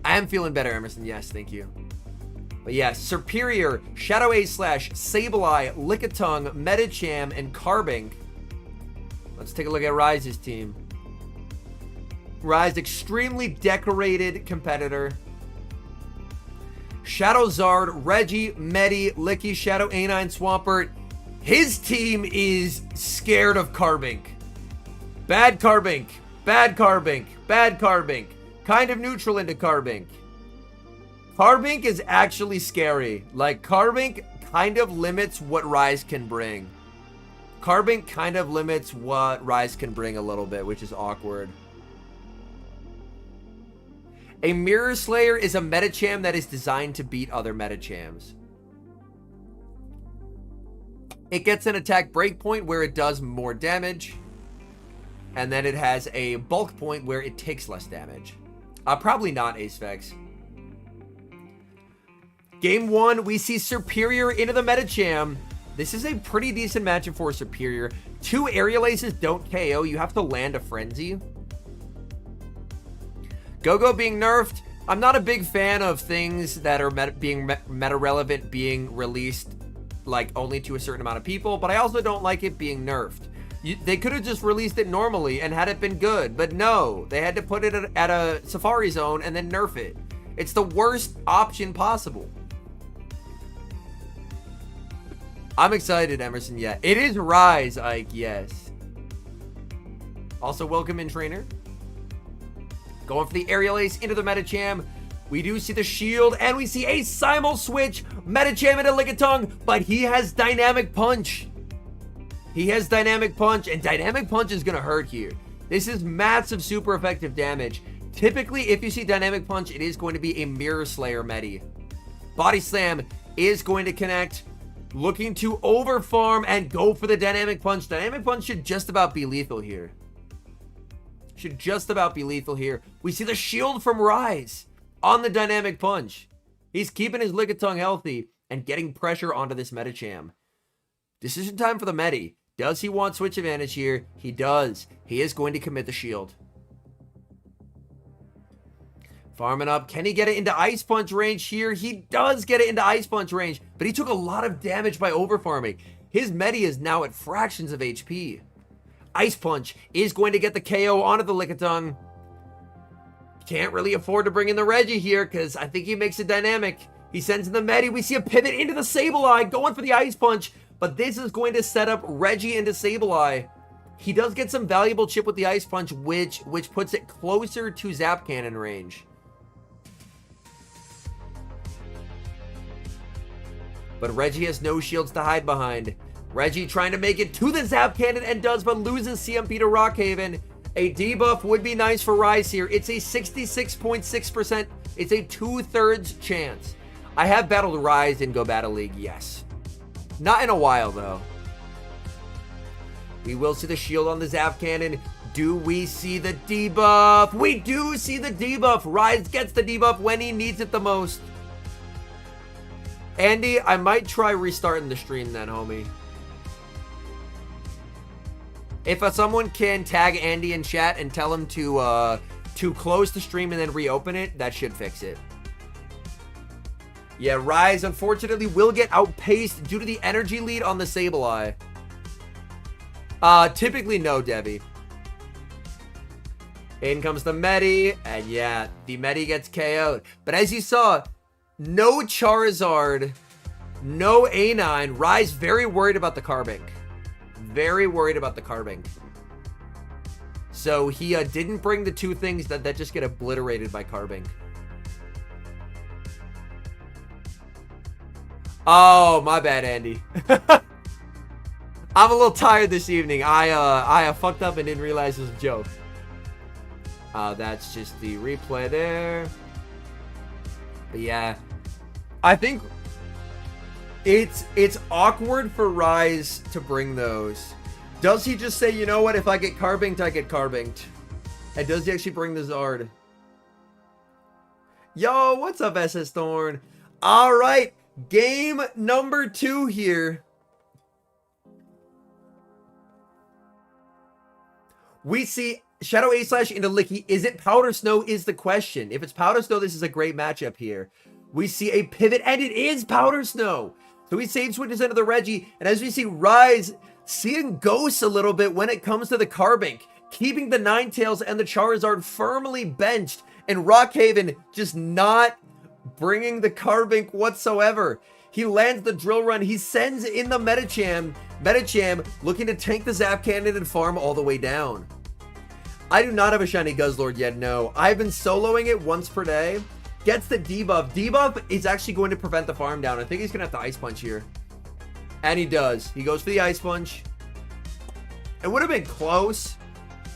I am feeling better, Emerson. Yes, thank you. But yeah, Superior, Shadow A Slash, Sableye, Lickitung, Medicham, and Carbink. Let's take a look at Rise's team. Rise, extremely decorated competitor. Shadow Zard, Reggie, Medi, Licky, Shadow A9, Swampert. His team is scared of Carbink. Bad Carbink. Bad Carbink. Bad Carbink. Kind of neutral into Carbink. Carbink is actually scary. Like, Carbink kind of limits what Rise can bring. Carbink kind of limits what Rise can bring a little bit, which is awkward. A Mirror Slayer is a Medicham that is designed to beat other Medichams. It gets an attack break point where it does more damage. And then it has a bulk point where it takes less damage. Probably not Acevex. Game 1, we see Superior into the Medicham. This is a pretty decent matchup for Superior. 2 Aerial Aces don't KO. You have to land a Frenzy. Go-Go being nerfed. I'm not a big fan of things that are meta relevant being released like only to a certain amount of people, but I also don't like it being nerfed. They could have just released it normally and had it been good, but no, they had to put it at a Safari Zone and then nerf it. It's the worst option possible. I'm excited, Emerson. Yeah, it is Rise, Ike. Yes. Also, welcome in, Trainer. Going for the Aerial Ace into the Medicham. We do see the shield, and we see a Simul Switch. Medicham into Lickitung, but he has Dynamic Punch. He has Dynamic Punch, and Dynamic Punch is going to hurt here. This is massive, super effective damage. Typically, if you see Dynamic Punch, it is going to be a Mirror Slayer Medi. Body Slam is going to connect. Looking to overfarm and go for the Dynamic Punch. Dynamic Punch should just about be lethal here. Should just about be lethal here. We see the shield from Rise on the Dynamic Punch. He's keeping his Lickitung healthy and getting pressure onto this Medicham. Decision time for the Medi. Does he want switch advantage here? He does. He is going to commit the shield. Farming up. Can he get it into Ice Punch range here? He does get it into Ice Punch range, but he took a lot of damage by overfarming. His Medi is now at fractions of HP. Ice Punch is going to get the KO onto the Lickitung. Can't really afford to bring in the Reggie here because I think he makes it dynamic. He sends in the Medi. We see a pivot into the Sableye going for the Ice Punch, but this is going to set up Reggie into Sableye. He does get some valuable chip with the Ice Punch, which puts it closer to Zap Cannon range. But Reggie has no shields to hide behind. Reggie trying to make it to the Zap Cannon and does, but loses CMP to Rockhaven. A debuff would be nice for Rise here. It's a 66.6%. It's a 2/3 chance. I have battled Rise in Go Battle League, yes. Not in a while, though. We will see the shield on the Zap Cannon. Do we see the debuff? We do see the debuff. Rise gets the debuff when he needs it the most. Andy, I might try restarting the stream then, homie. If someone can tag Andy in chat and tell him to close the stream and then reopen it, that should fix it. Yeah, Rise, unfortunately, will get outpaced due to the energy lead on the Sableye. Typically, no, Debbie. In comes the Medi, and yeah, the Medi gets KO'd. But as you saw, no Charizard, no A9. Rise very worried about the Carbink. Very worried about the Carbink. So he didn't bring the two things that just get obliterated by Carbink. Oh, my bad, Andy. I'm a little tired this evening. I fucked up and didn't realize it was a joke. That's just the replay there. But yeah, I think it's awkward for Rise to bring those. Does he just say, you know what, if I get carbinked, I get carbinked? And does he actually bring the Zard? Yo, what's up, SS Thorn? All right, game number 2 here. We see Shadow A-Slash into Licky. Is it Powder Snow is the question. If it's Powder Snow, this is a great matchup here. We see a pivot, and it is Powder Snow. So he save switches into the Reggie, and as we see Rise seeing ghosts a little bit when it comes to the Carbink, keeping the Ninetales and the Charizard firmly benched, and Rockhaven just not bringing the Carbink whatsoever. He lands the Drill Run. He sends in the Medicham. Medicham looking to tank the Zap Cannon and farm all the way down. I do not have a shiny Guzzlord yet, no. I've been soloing it once per day. Gets the debuff. Debuff is actually going to prevent the farm down. I think he's going to have to Ice Punch here. And he does. He goes for the Ice Punch. It would have been close,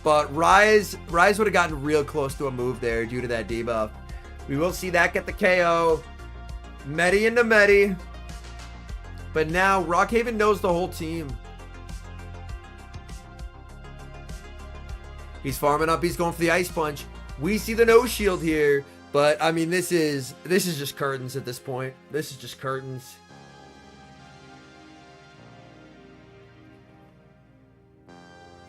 but Rise would have gotten real close to a move there due to that debuff. We will see that get the KO. Medi into Medi. But now Rockhaven knows the whole team. He's farming up. He's going for the Ice Punch. We see the no shield here. But, I mean, this is just curtains at this point. This is just curtains.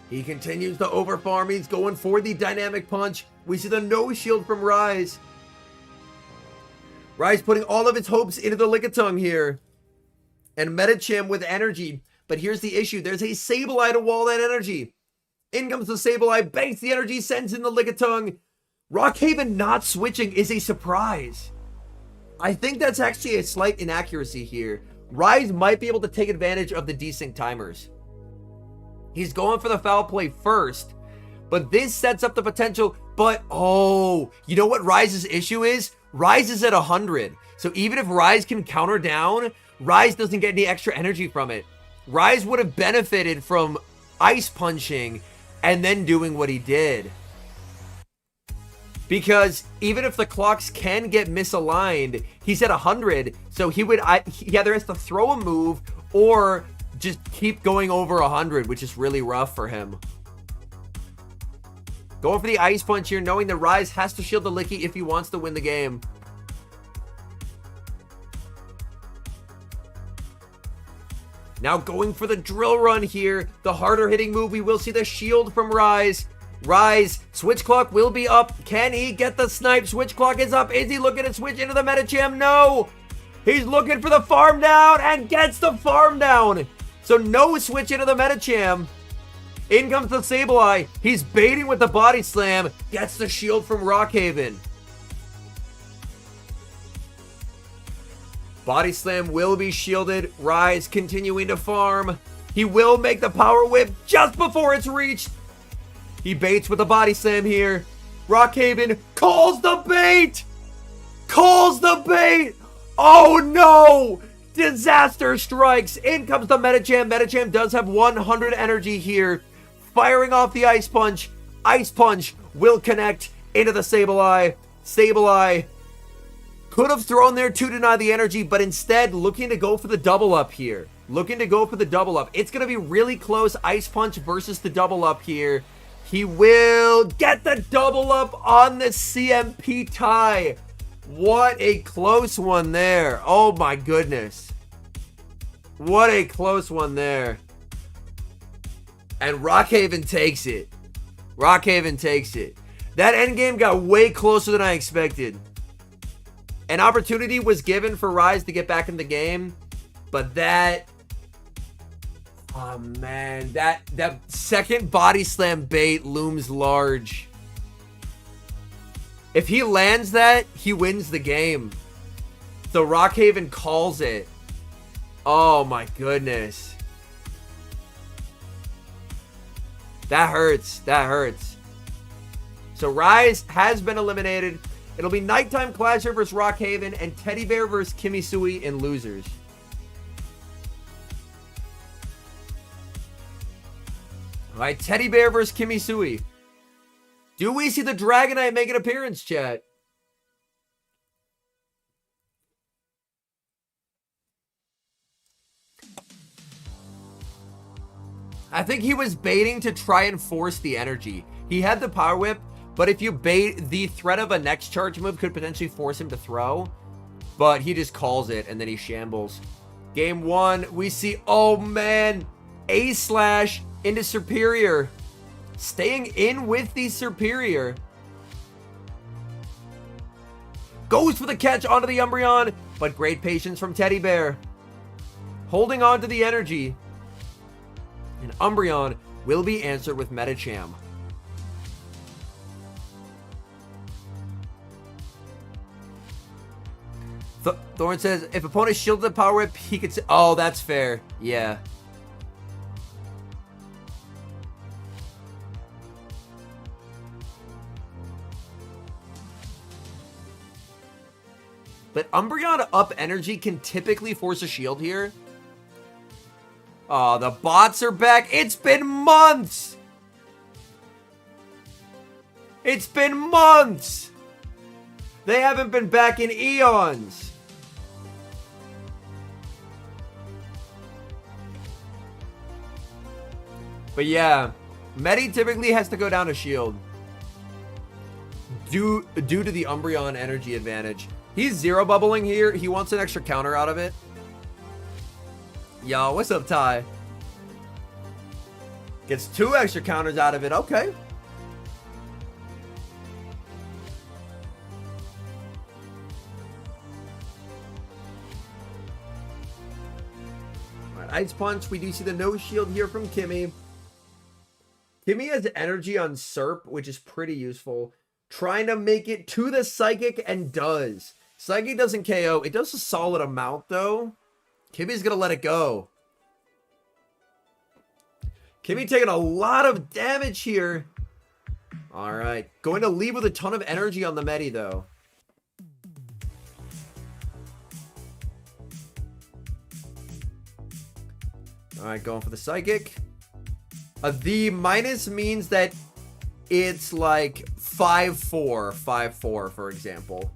He continues to overfarm. He's going for the Dynamic Punch. We see the no shield from Rise. Rise putting all of its hopes into the Lickitung here. And Medicham with energy. But here's the issue. There's a Sableye to wall that energy. In comes the Sableye. Banks the energy. Sends in the Lickitung. Rockhaven not switching is a surprise. I think that's actually a slight inaccuracy here. Rise might be able to take advantage of the desync timers. He's going for the foul play first, but this sets up the potential. But, oh, you know what Rise's issue is? Rise is at 100. So even if Rise can counter down, Rise doesn't get any extra energy from it. Rise would have benefited from Ice Punching and then doing what he did. Because even if the clocks can get misaligned, he's at 100, so he either has to throw a move or just keep going over 100, which is really rough for him. Going for the Ice Punch here, knowing that Rise has to shield the Licky if he wants to win the game. Now going for the Drill Run here, the harder hitting move. We will see the shield from Rise. Rise, Switch Clock will be up. Can he get the snipe? Switch Clock is up. Is he looking to switch into the Medicham? No! He's looking for the farm down and gets the farm down. So no switch into the Medicham. In comes the Sableye. He's baiting with the Body Slam. Gets the shield from Rockhaven. Body Slam will be shielded. Rise continuing to farm. He will make the Power Whip just before it's reached. He baits with a Body Slam here. Rockhaven calls the bait! Calls the bait! Oh no! Disaster strikes. In comes the Medicham. Medicham does have 100 energy here. Firing off the Ice Punch. Ice Punch will connect into the Sableye. Sableye could have thrown there to deny the energy, but instead looking to go for the double up here. Looking to go for the double up. It's going to be really close. Ice Punch versus the double up here. He will get the double up on the CMP tie. What a close one there. Oh my goodness. What a close one there. And Rockhaven takes it. Rockhaven takes it. That endgame got way closer than I expected. An opportunity was given for Rise to get back in the game, but that... Oh man, that second Body Slam bait looms large. If he lands that, he wins the game. So Rockhaven calls it. Oh my goodness. That hurts. That hurts. So Rise has been eliminated. It'll be Nighttime Clasher versus Rockhaven and Teddy Bear versus Kimisui in losers. All right, Teddy Bear versus Kimisui. Do we see the Dragonite make an appearance, chat? I think he was baiting to try and force the energy. He had the power whip, but if you bait, the threat of a next charge move could potentially force him to throw. But he just calls it, and then he shambles. Game 1, we see, oh man, A-slash into Superior. Staying in with the Superior. Goes for the catch onto the Umbreon, but great patience from Teddy Bear. Holding on to the energy. And Umbreon will be answered with Medicham. Thorn says, if opponent shielded the power whip, he could say, oh, that's fair. Yeah. But Umbreon up energy can typically force a shield here. Oh, the bots are back. It's been months. It's been months. They haven't been back in eons. But yeah, Medi typically has to go down a shield due to the Umbreon energy advantage. He's zero bubbling here. He wants an extra counter out of it. Yo, what's up, Ty? Gets 2 extra counters out of it. Okay. All right, Ice Punch. We do see the no shield here from Kimmy. Kimmy has energy on Serp, which is pretty useful. Trying to make it to the Psychic and does. Psychic doesn't KO. It does a solid amount, though. Kimmy's going to let it go. Kimmy taking a lot of damage here. All right. Going to leave with a ton of energy on the Medi, though. All right, going for the Psychic. The minus means that it's like 5-4, 5-4, for example.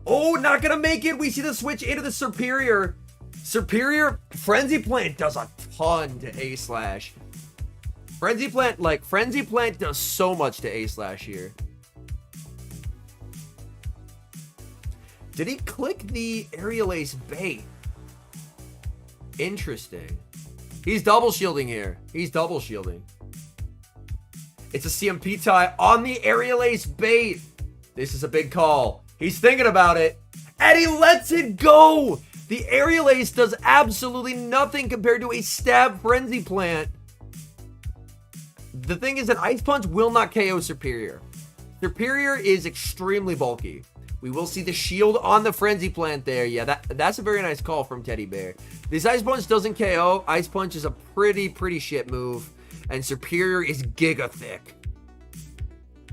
Oh, not gonna make it. We see the switch into the Superior. Superior Frenzy Plant does a ton to A-slash. Frenzy Plant does so much to A-slash here. Did he click the Aerial Ace bait? Interesting. He's double shielding here. He's double shielding. It's a CMP tie on the Aerial Ace bait. This is a big call. He's thinking about it. And he lets it go. The Aerial Ace does absolutely nothing compared to a Stab Frenzy Plant. The thing is that Ice Punch will not KO Superior. Superior is extremely bulky. We will see the shield on the Frenzy Plant there. Yeah, that's a very nice call from Teddy Bear. This Ice Punch doesn't KO. Ice Punch is a pretty shit move. And Superior is giga thick.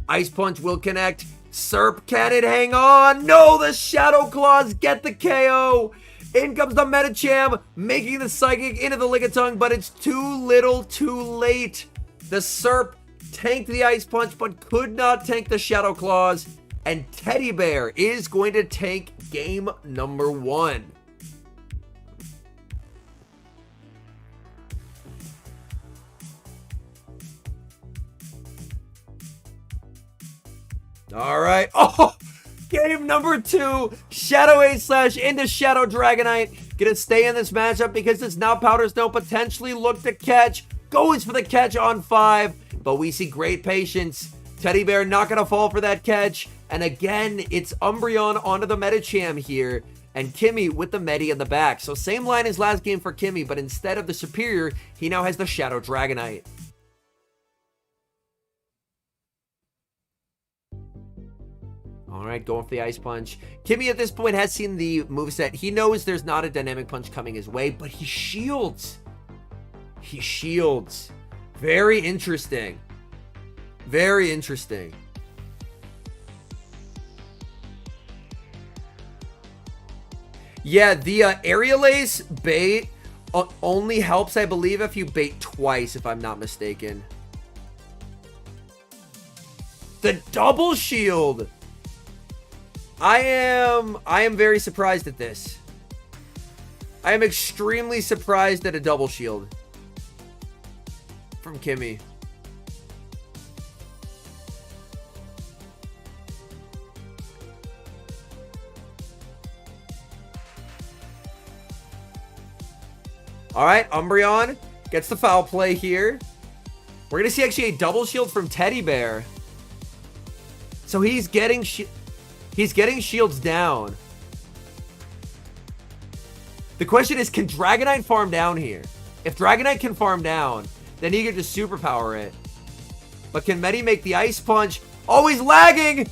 Ice Punch will connect. Serp, can it hang on? No, the Shadow Claws get the KO. In comes the Medicham, making the Psychic into the Lickitung, but it's too little too late. The Serp tanked the Ice Punch, but could not tank the Shadow Claws. And Teddy Bear is going to take game number 1. All right. Oh, game number 2. Shadow A/ into Shadow Dragonite. Gonna stay in this matchup because it's now Powder Snow potentially look to catch. Goes for the catch on 5. But we see great patience. Teddy Bear not gonna fall for that catch. And again, it's Umbreon onto the Medicham here. And Kimmy with the Medi in the back. So same line as last game for Kimmy, but instead of the Superior, he now has the Shadow Dragonite. Alright, going for the Ice Punch. Kimmy at this point has seen the moveset. He knows there's not a Dynamic Punch coming his way, but he shields. He shields. Very interesting. Very interesting. Yeah, the Aerial Ace bait only helps, I believe, if you bait twice, if I'm not mistaken. The double shield! I am very surprised at this. I am extremely surprised at a double shield. from Kimmy. All right, Umbreon gets the foul play here. We're going to see actually a double shield from Teddy Bear. So he's getting shields down. The question is, can Dragonite farm down here? If Dragonite can farm down, then he can just superpower it. But can Medi make the Ice Punch? Oh, he's lagging!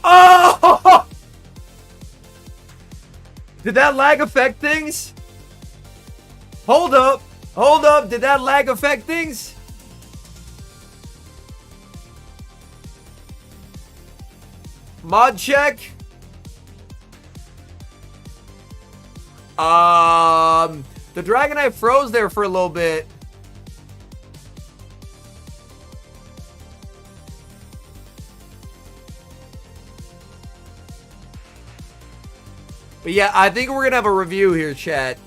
Oh! Did that lag affect things? Hold up. Hold up. Did that lag affect things? Mod check. The Dragonite froze there for a little bit. But yeah, I think we're gonna have a review here, chat.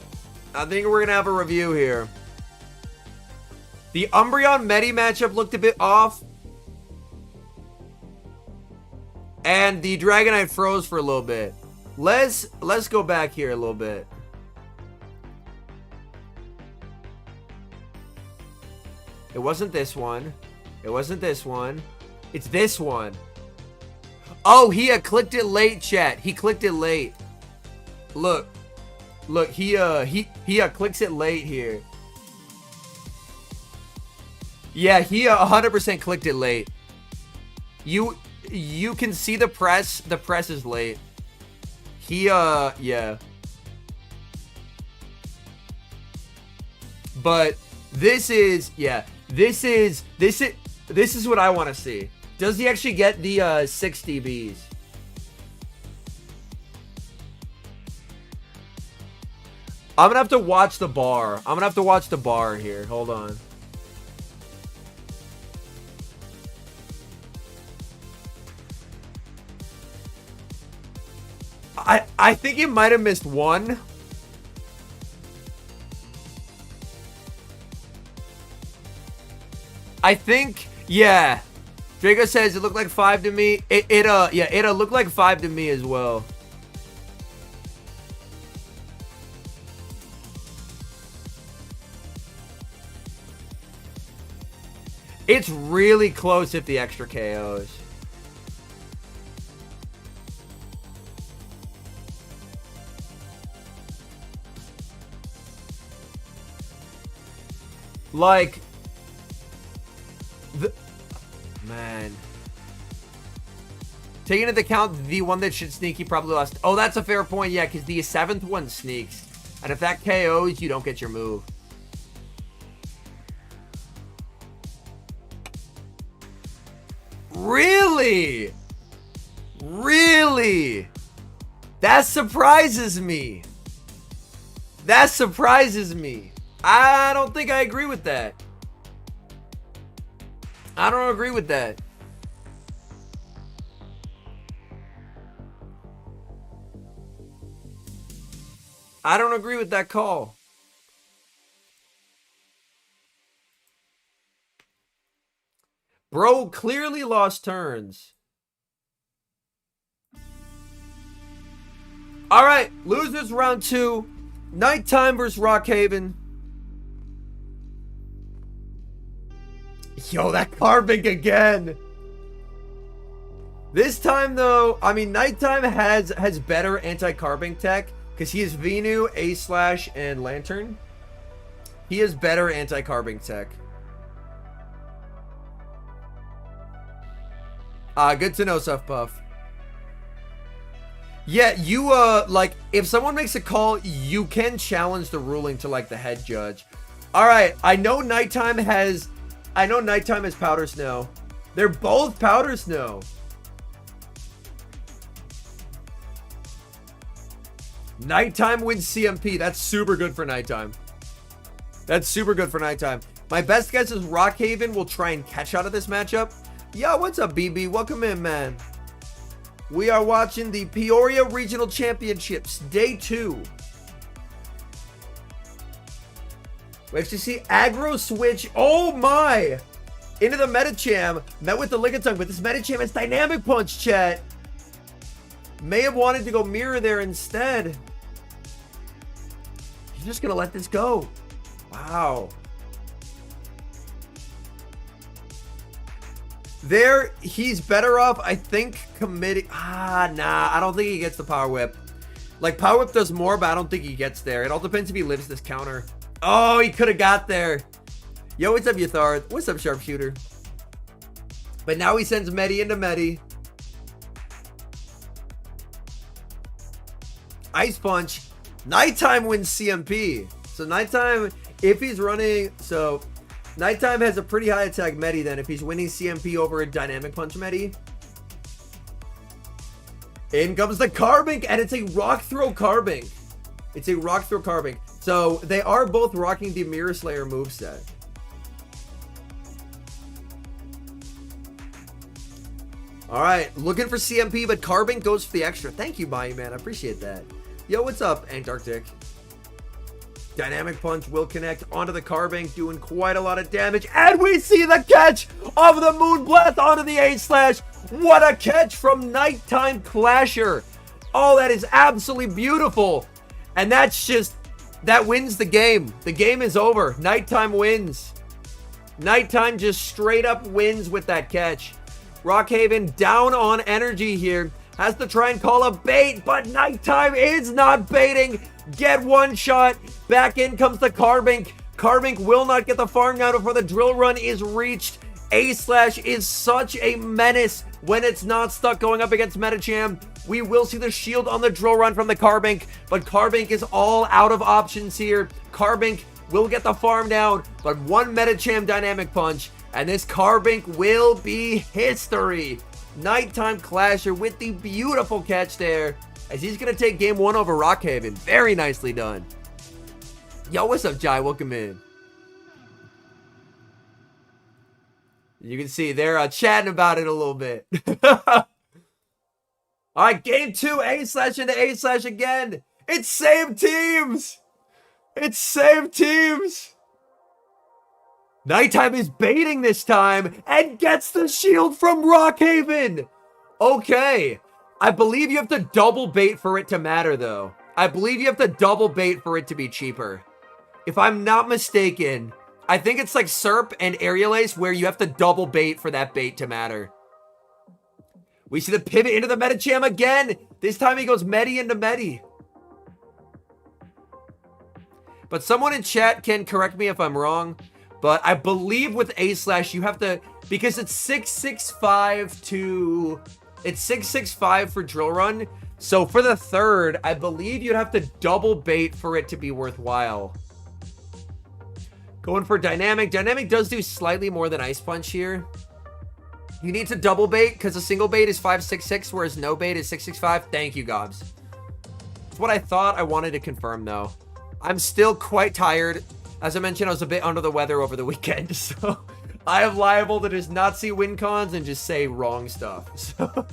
I think we're gonna have a review here. The Umbreon Medi matchup looked a bit off. And the Dragonite froze for a little bit. Let's go back here a little bit. It wasn't this one. It wasn't this one. It's this one. Oh, he clicked it late, chat. He clicked it late. Look. Look, he clicks it late here. Yeah, he 100% clicked it late. You can see the press. The press is late. Yeah. But this is what I want to see. Does he actually get the 6 DBs? I'm gonna have to watch the bar. I'm gonna have to watch the bar here. Hold on. I think he might have missed one. I think, yeah. Draco says it looked like 5 to me. It looked like 5 to me as well. It's really close if the extra KOs. Like, man. Taking into account the one that should sneak, he probably lost. Oh, that's a fair point. Yeah, because the 7th one sneaks. And if that KOs, you don't get your move. Really? Really? That surprises me. That surprises me. I don't think I agree with that. I don't agree with that. I don't agree with that call. Bro clearly lost turns. All right, losers round 2. Nighttime versus Rockhaven. Yo, that Carbink again. This time though, I mean, Nighttime has better anti-Carbink tech because he is Venu, A-Slash, and Lantern. He has better anti-Carbink tech. Good to know, Suff Puff. Yeah, you, like, if someone makes a call, you can challenge the ruling to, like, the head judge. Alright, I know Nighttime has Powder Snow. They're both Powder Snow. Nighttime wins CMP. That's super good for Nighttime. That's super good for Nighttime. My best guess is Rockhaven will try and catch out of this matchup. Yo, what's up, BB? Welcome in, man. We are watching the Peoria Regional Championships, Day 2. We actually see aggro switch. Oh my! Into the Medicham. Met with the Lickitung, but this Medicham has dynamic punch, chat. May have wanted to go mirror there instead. He's just gonna let this go. Wow. There, he's better off, I think, committing. Nah, I don't think he gets the Power Whip. Like, Power Whip does more, but I don't think he gets there. It all depends if he lives this counter. Oh, he could have got there. Yo, what's up, Yatharth? What's up, Sharpshooter? But now he sends Medi into Medi. Ice Punch. Nighttime wins CMP. So Nighttime, if he's running... So, Nighttime has a pretty high attack Medi then if he's winning CMP over a Dynamic Punch Medi. In comes the Carbink, and it's a Rock Throw Carbink. It's a Rock Throw Carbink. So, they are both rocking the Mirror Slayer moveset. Alright, looking for CMP, but Carbink goes for the extra. Thank you, Bayou Man. I appreciate that. Yo, what's up, Antarctic? Dynamic Punch will connect onto the Carbink, doing quite a lot of damage. And we see the catch of the Moonblast onto the A-Slash. What a catch from Nighttime Clasher. Oh, that is absolutely beautiful. And that's just, that wins the game. The game is over. Nighttime wins. Nighttime just straight up wins with that catch. Rockhaven down on energy here. Has to try and call a bait, but Nighttime is not baiting. Get one shot. Back in comes the Carbink. Carbink will not get the farm now before the drill run is reached. A-Slash is such a menace when it's not stuck going up against Medicham. We will see the shield on the drill run from the Carbink, but Carbink is all out of options here. Carbink will get the farm down, but one Medicham Dynamic Punch, and this Carbink will be history. Nighttime Clasher with the beautiful catch there, as he's going to take game one over Rockhaven. Very nicely done. Yo, what's up, Jai? Welcome in. You can see they're chatting about it a little bit. All right, game two, A-Slash into A-Slash again. It's same teams. It's same teams. Nighttime is baiting this time and gets the shield from Rockhaven. Okay. I believe you have to double bait for it to matter, though. I believe you have to double bait for it to be cheaper. If I'm not mistaken, I think it's like Serp and Aerial Ace where you have to double bait for that bait to matter. We see the pivot into the Medicham again. This time he goes Medi into Medi. But someone in chat can correct me if I'm wrong. But I believe with A-Slash, you have to, because it's 665 to, it's 665 for drill run. So for the third, I believe you'd have to double bait for it to be worthwhile. Going for Dynamic. Dynamic does do slightly more than Ice Punch here. You need to double bait because a single bait is 566, whereas no bait is 665. Thank you, Gobs. It's what I thought. I wanted to confirm, though. I'm still quite tired. As I mentioned, I was a bit under the weather over the weekend, so I am liable to just not see win cons and just say wrong stuff. So,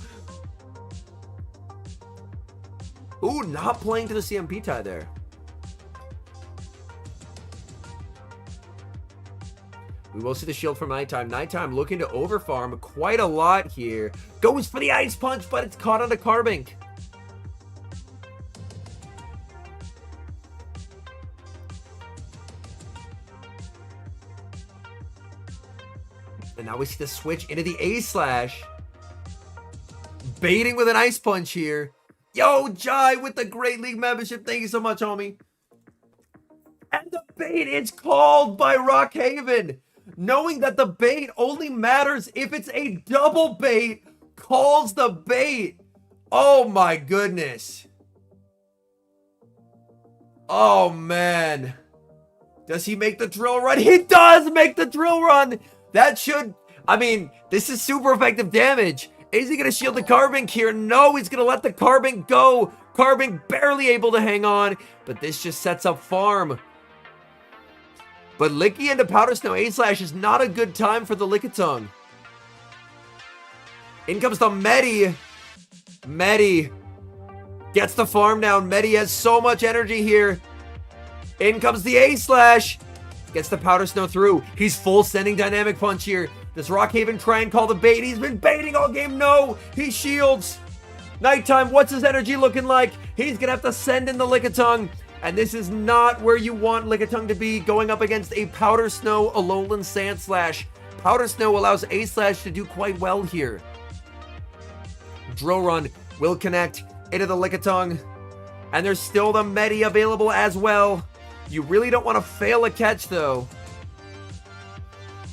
ooh, not playing to the CMP tie there. We will see the shield from Nighttime. Nighttime looking to overfarm quite a lot here. Goes for the Ice Punch, but it's caught on the Carbink. And now we see the switch into the A-Slash. Baiting with an Ice Punch here. Yo, Jai with the Great League membership. Thank you so much, homie. And the bait is called by Rockhaven. Knowing that the bait only matters if it's a double bait, calls the bait. Oh my goodness. Oh man. Does he make the drill run? He does make the drill run. That should, I mean, this is super effective damage. Is he going to shield the Carbink here? No, he's going to let the Carbink go. Carbink barely able to hang on, but this just sets up farm. But Licky into Powder Snow A-Slash is not a good time for the Lickitung. In comes the Medi. Medi gets the farm down. Medi has so much energy here. In comes the A-Slash. Gets the Powder Snow through. He's full sending Dynamic Punch here. Does Rockhaven try and call the bait? He's been baiting all game. No, he shields. Nighttime, what's his energy looking like? He's gonna have to send in the Lickitung. And this is not where you want Lickitung to be, going up against a Powder Snow Alolan Sandslash. Powder Snow allows A-Slash to do quite well here. Drill Run will connect into the Lickitung. And there's still the Medi available as well. You really don't want to fail a catch, though.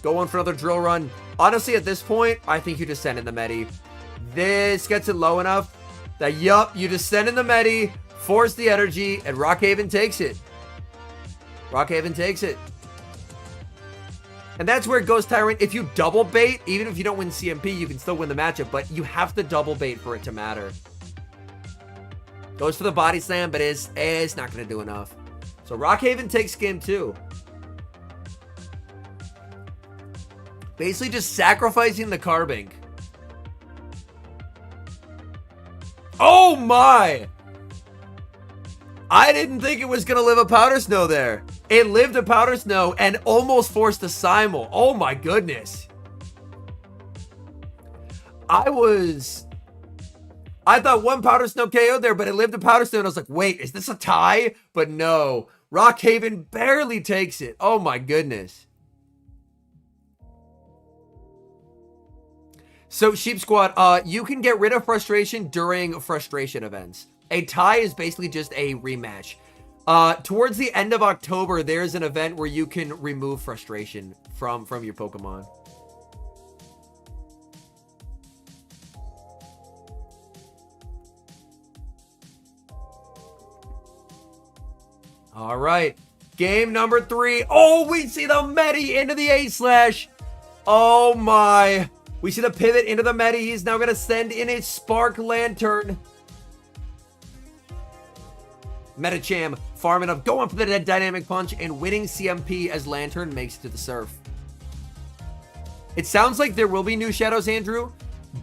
Go on for another Drill Run. Honestly, at this point, I think you just send in the Medi. This gets it low enough that, yup, you just send in the Medi, force the energy, and Rockhaven takes it. Rockhaven takes it. And that's where Ghost Tyrant, if you double bait, even if you don't win CMP, you can still win the matchup, but you have to double bait for it to matter. Goes for the Body Slam, but it's not going to do enough. So Rockhaven takes game 2. Basically just sacrificing the Carbink. Oh my! I didn't think it was going to live a Powder Snow there. It lived a Powder Snow and almost forced a Simul. Oh my goodness. I thought one Powder Snow KO there, but it lived a Powder Snow. And I was like, wait, is this a tie? But no. Rockhaven barely takes it. Oh my goodness. So, Sheep Squad, you can get rid of frustration during frustration events. A tie is basically just a rematch. Towards the end of October, there's an event where you can remove frustration from your Pokemon. All right, game number 3. Oh, we see the Medi into the A-Slash. Oh my. We see the pivot into the Medi. He's now going to send in a Spark Lantern. Medicham farming up, going for the Dynamic Punch and winning CMP as Lantern makes it to the surf. It sounds like there will be new Shadows, Andrew,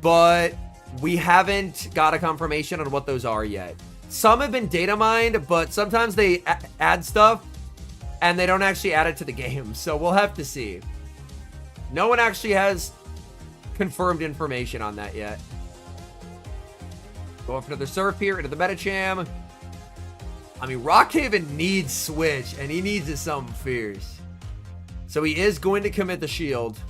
but we haven't got a confirmation on what those are yet. Some have been data mined, but sometimes they add stuff and they don't actually add it to the game. So we'll have to see. No one actually has confirmed information on that yet. Go for another surf here into the Medicham. I mean, Rockhaven needs Switch, and he needs it something fierce. So he is going to commit the shield.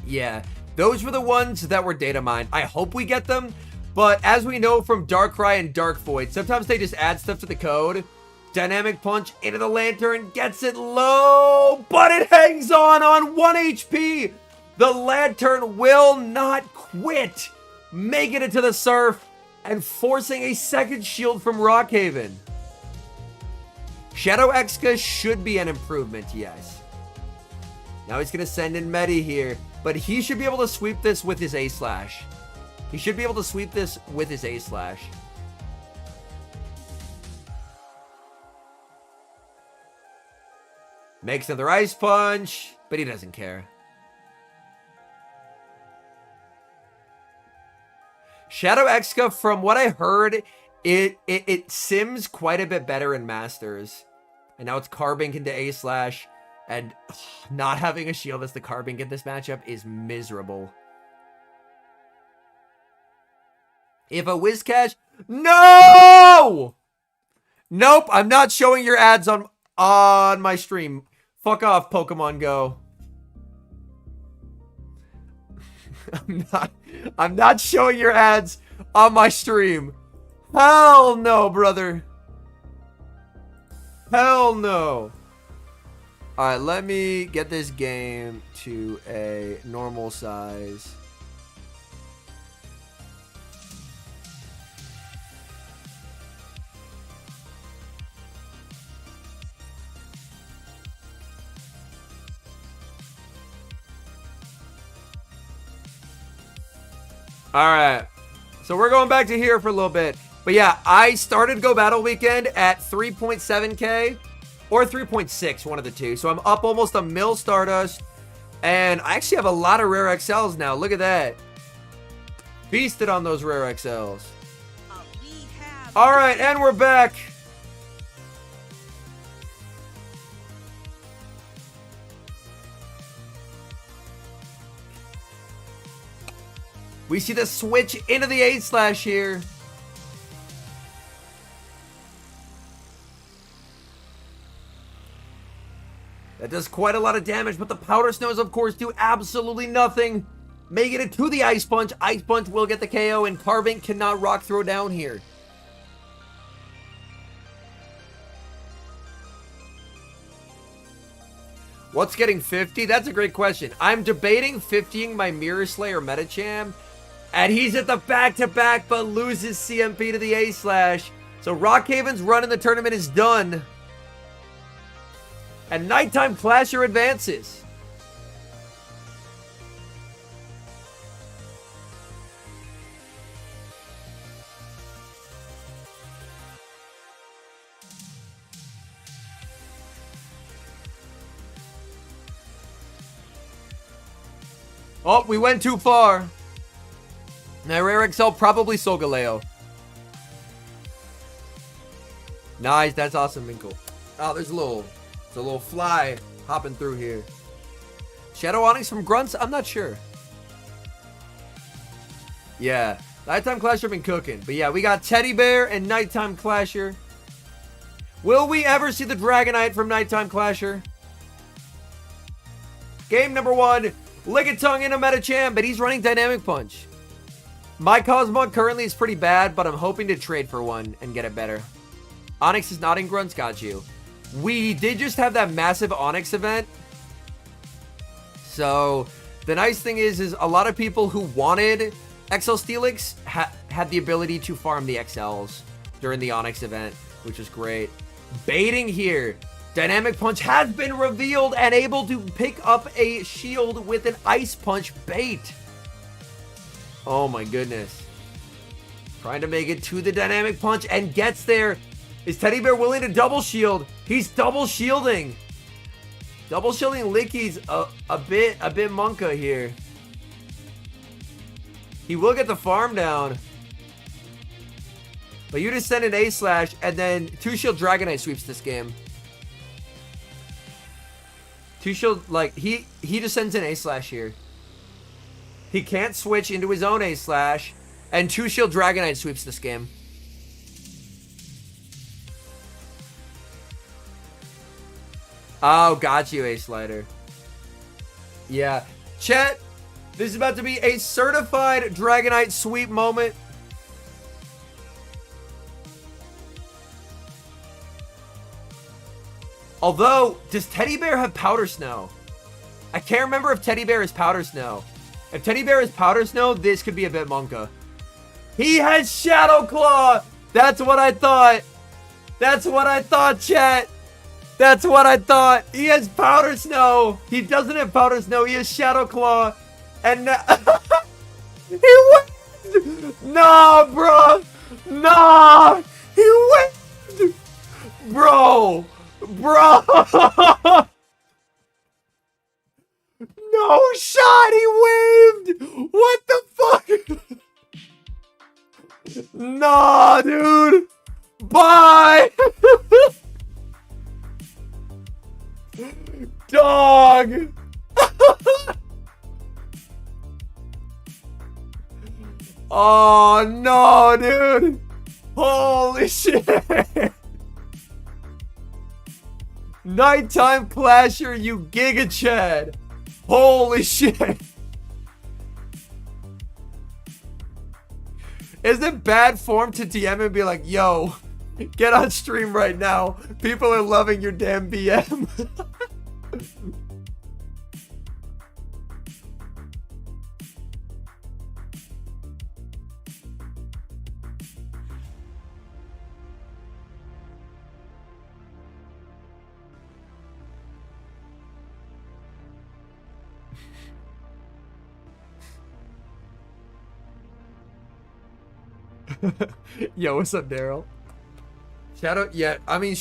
Yeah, those were the ones that were data mined. I hope we get them, but as we know from Darkrai and Dark Void, sometimes they just add stuff to the code. Dynamic Punch into the Lantern, gets it low, but it hangs on 1 HP. The Lantern will not quit, making it to the surf and forcing a second shield from Rockhaven. Shadow Exca should be an improvement, yes. Now he's going to send in Medi here, but he should be able to sweep this with his A-Slash. He should be able to sweep this with his A-Slash. Makes another Ice Punch, but he doesn't care. Shadow Exca, from what I heard, it sims quite a bit better in Masters. And now it's Carbink into A-Slash. And not having a shield as the Carbink in this matchup is miserable. If a Whiscash... No! Nope, I'm not showing your ads on my stream. Fuck off, Pokemon Go. I'm not showing your ads on my stream. Hell no, brother. Hell no. Alright, let me get this game to a normal size. Alright, so we're going back to here for a little bit. But yeah, I started Go Battle Weekend at 3.7k or 3.6, one of the two. So I'm up almost a mil Stardust. And I actually have a lot of rare XLs now. Look at that. Beasted on those rare XLs. Alright, and we're back. We see the switch into the A-slash here. That does quite a lot of damage, but the Powder Snows, of course, do absolutely nothing. Making it to the Ice Punch. Ice Punch will get the KO, and Carbink cannot rock throw down here. What's getting 50? That's a great question. I'm debating 50ing my Mirror Slayer Metacham, and he's at the back-to-back, but loses CMP to the A-slash. So Rockhaven's run in the tournament is done. And Nighttime Clasher advances. Oh, we went too far. Now, Rare XL probably Solgaleo. Nice, that's awesome, Minkle. Oh, there's a little fly hopping through here. Shadow Onyx from Grunts? I'm not sure. Yeah, Nighttime Clasher been cooking. But yeah, we got Teddy Bear and Nighttime Clasher. Will we ever see the Dragonite from Nighttime Clasher? Game number 1. Lickitung in a Metacham, but he's running Dynamic Punch. My Cosmog currently is pretty bad, but I'm hoping to trade for one and get it better. Onyx is not in Grunts, got you. We did just have that massive Onyx event. So, the nice thing is a lot of people who wanted XL Steelix had the ability to farm the XLs during the Onyx event, which is great. Baiting here. Dynamic Punch has been revealed and able to pick up a shield with an Ice Punch bait. Oh my goodness. Trying to make it to the Dynamic Punch and gets there. Is Teddy Bear willing to double shield? He's double shielding. Double shielding Licky's a bit Monka here. He will get the farm down. But you just send an A-slash and then 2-shield Dragonite sweeps this game. 2-shield, like, he just sends an A-slash here. He can't switch into his own A-slash, and 2-shield Dragonite sweeps this game. Oh, got you, A-slider. Yeah. Chat, this is about to be a certified Dragonite sweep moment. Although, does Teddy Bear have Powder Snow? I can't remember if Teddy Bear is Powder Snow. If Teddy Bear is Powder Snow, this could be a bit Monka. He has Shadow Claw! That's what I thought! That's what I thought, chat! That's what I thought! He has Powder Snow! He doesn't have Powder Snow, he has Shadow Claw! And he wins! Nah, bro! Nah! He wins! Bro! Bro! No shot! He waved! What the fuck? Nah, dude! Bye! Dog! Oh no, dude! Holy shit! Nighttime Clasher, you Giga Chad! Holy shit! Is it bad form to DM and be like, yo, get on stream right now? People are loving your damn BM. Yo, what's up, Daryl? Shadow, yeah, I mean,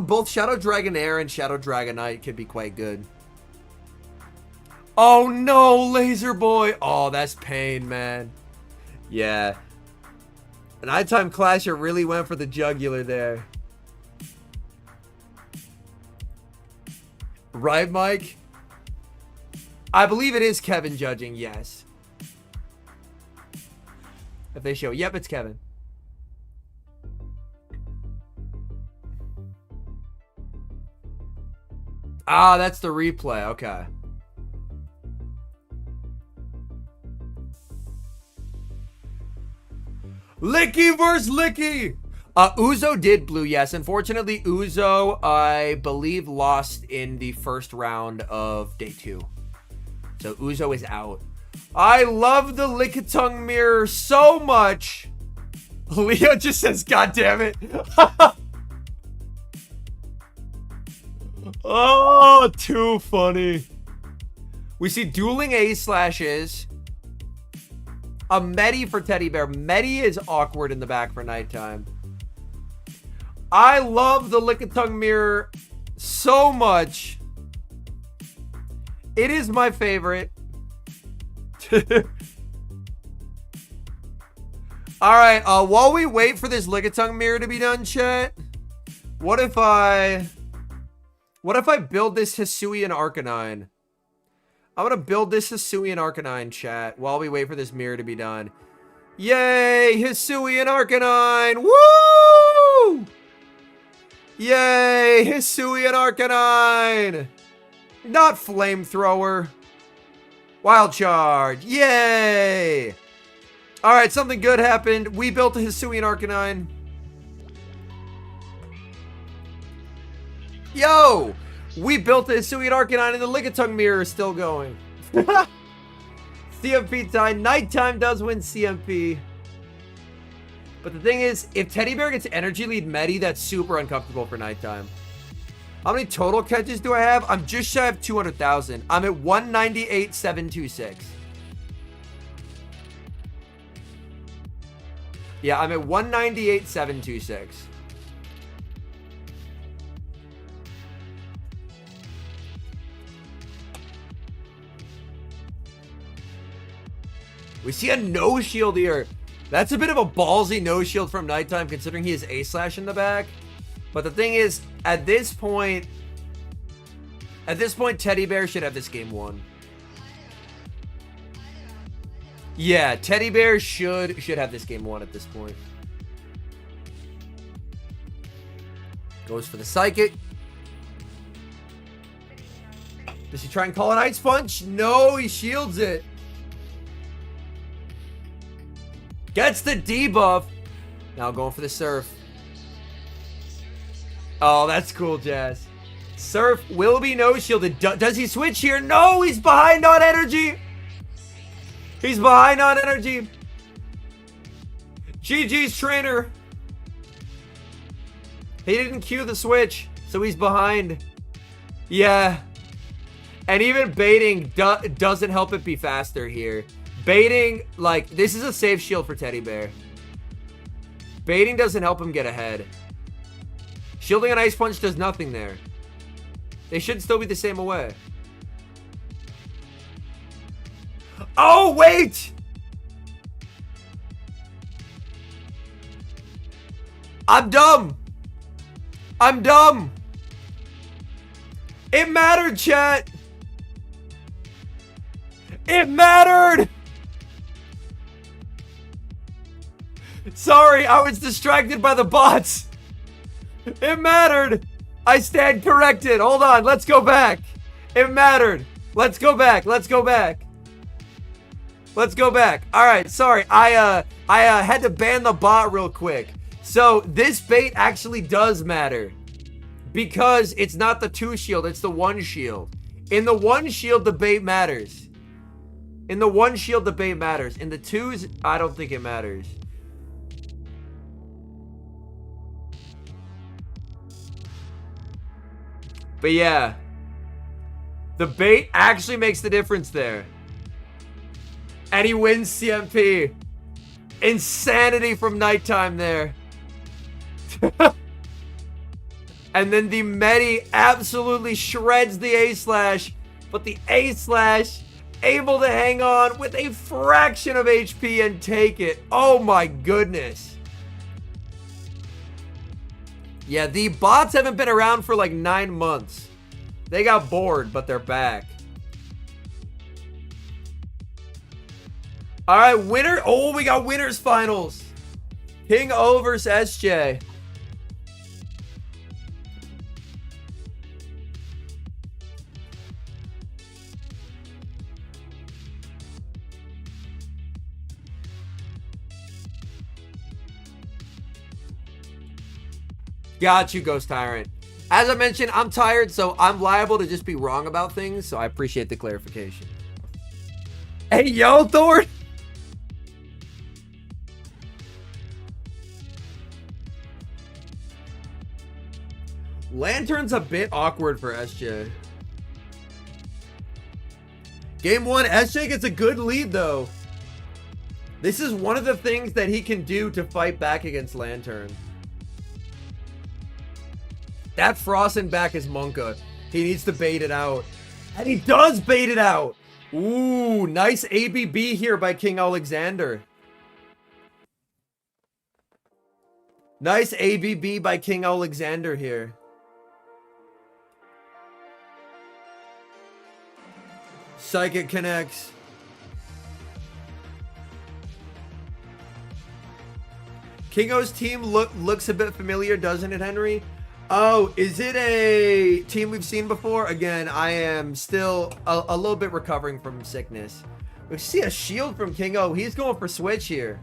both Shadow Dragonair and Shadow Dragonite could be quite good. Oh no, Laser Boy! Oh, that's pain, man. Yeah. Nighttime Clasher really went for the jugular there. Right, Mike? I believe it is Kevin judging, yes. If they show. Yep, it's Kevin. Ah, that's the replay. Okay. Licky versus Licky. Uzo did blue, yes. Unfortunately, Uzo, I believe, lost in the first round of day 2. So Uzo is out. I love the Lickitung mirror so much. Leo just says, God damn it. Oh, too funny. We see dueling A slashes. A Medi for Teddy Bear. Medi is awkward in the back for nighttime. I love the Lickitung mirror so much. It is my favorite. Alright, while we wait for this Lickitung mirror to be done, chat, what if I build this Hisuian Arcanine? I'm gonna build this Hisuian Arcanine, chat, while we wait for this mirror to be done. Yay, Hisuian Arcanine! Woo! Yay, Hisuian Arcanine! Not Flamethrower. Wild Charge. Yay! Alright, something good happened. We built a Hisuian Arcanine. Yo! We built a Hisuian Arcanine and the Lickitung mirror is still going. CMP time. Nighttime does win CMP. But the thing is, if Teddy Bear gets Energy Lead Medi, that's super uncomfortable for nighttime. How many total catches do I have? I'm just shy of 200,000. I'm at 198,726. Yeah, I'm at 198,726. We see a no shield here. That's a bit of a ballsy no shield from nighttime considering he has A slash in the back. But the thing is, at this point, Teddy Bear should have this game won. Yeah, Teddy Bear should have this game won at this point. Goes for the Psychic. Does he try and call an Ice Punch? No, he shields it. Gets the debuff. Now going for the Surf. Oh, that's cool, Jazz. Surf will be no shielded. Does he switch here? No, he's behind on energy. He's behind on energy. GG's trainer. He didn't cue the switch, so he's behind. Yeah. And even baiting doesn't help it be faster here. Baiting, like, this is a safe shield for Teddy Bear. Baiting doesn't help him get ahead. Shielding an Ice Punch does nothing there. They should still be the same away. Oh, wait! I'm dumb. I'm dumb. It mattered, chat. It mattered. Sorry, I was distracted by the bots. It mattered. I stand corrected. Hold on, let's go back. It mattered. Let's go back. Let's go back. Let's go back. All right, sorry. I had to ban the bot real quick. So this bait actually does matter because it's not the 2 shield, it's the 1 shield. In the 1 shield, the bait matters. In the 1 shield, the bait matters. In the 2s, I don't think it matters. But yeah, the bait actually makes the difference there. And he wins CMP. Insanity from nighttime there. And then the Medi absolutely shreds the A slash. But the A slash able to hang on with a fraction of HP and take it. Oh my goodness. Yeah, the bots haven't been around for like 9 months. They got bored, but they're back. All right, winner. Oh, we got winners finals. King O versus SJ. Got you, Ghost Tyrant. As I mentioned, I'm tired, so I'm liable to just be wrong about things, so I appreciate the clarification. Hey, yo, Thor! Lantern's a bit awkward for SJ. Game 1, SJ gets a good lead, though. This is one of the things that he can do to fight back against Lantern. That Frozen back is Monka. He needs to bait it out. And he does bait it out. Ooh, nice ABB here by King Alexander. Nice ABB by King Alexander here. Psychic connects. King O's team looks a bit familiar, doesn't it, Henry? Oh, is it a team we've seen before? Again, I am still a little bit recovering from sickness. We see a shield from King O. He's going for switch here.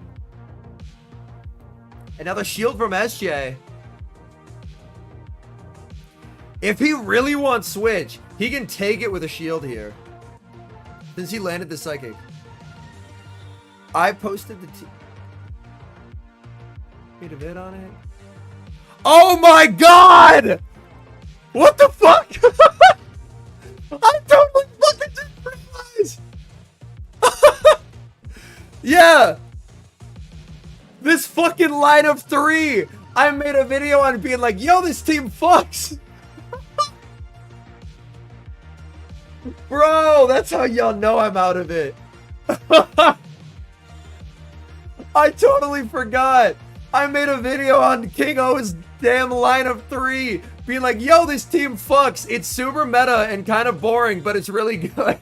Another shield from SJ. If he really wants switch, he can take it with a shield here. Since he landed the psychic. I posted the made a vid on it. Oh my god! What the fuck? I totally fucking didn't realize. Yeah. This fucking line of 3. I made a video on being like, yo, this team fucks. Bro, that's how y'all know I'm out of it. I totally forgot. I made a video on King O's damn line of 3 being like, yo, this team fucks. It's super meta and kind of boring, but it's really good.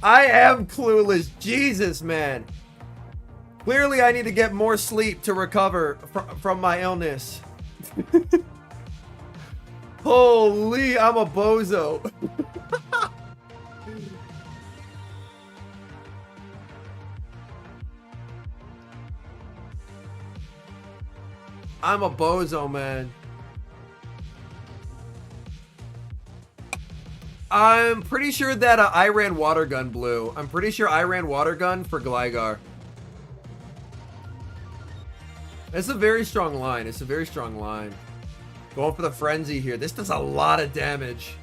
I am clueless. Jesus, man. Clearly, I need to get more sleep to recover from my illness. Holy, I'm a bozo. I'm a bozo, man. I'm pretty sure that I ran water gun blue. I'm pretty sure I ran water gun for Gligar. It's a very strong line. It's a very strong line. Going for the frenzy here. This does a lot of damage.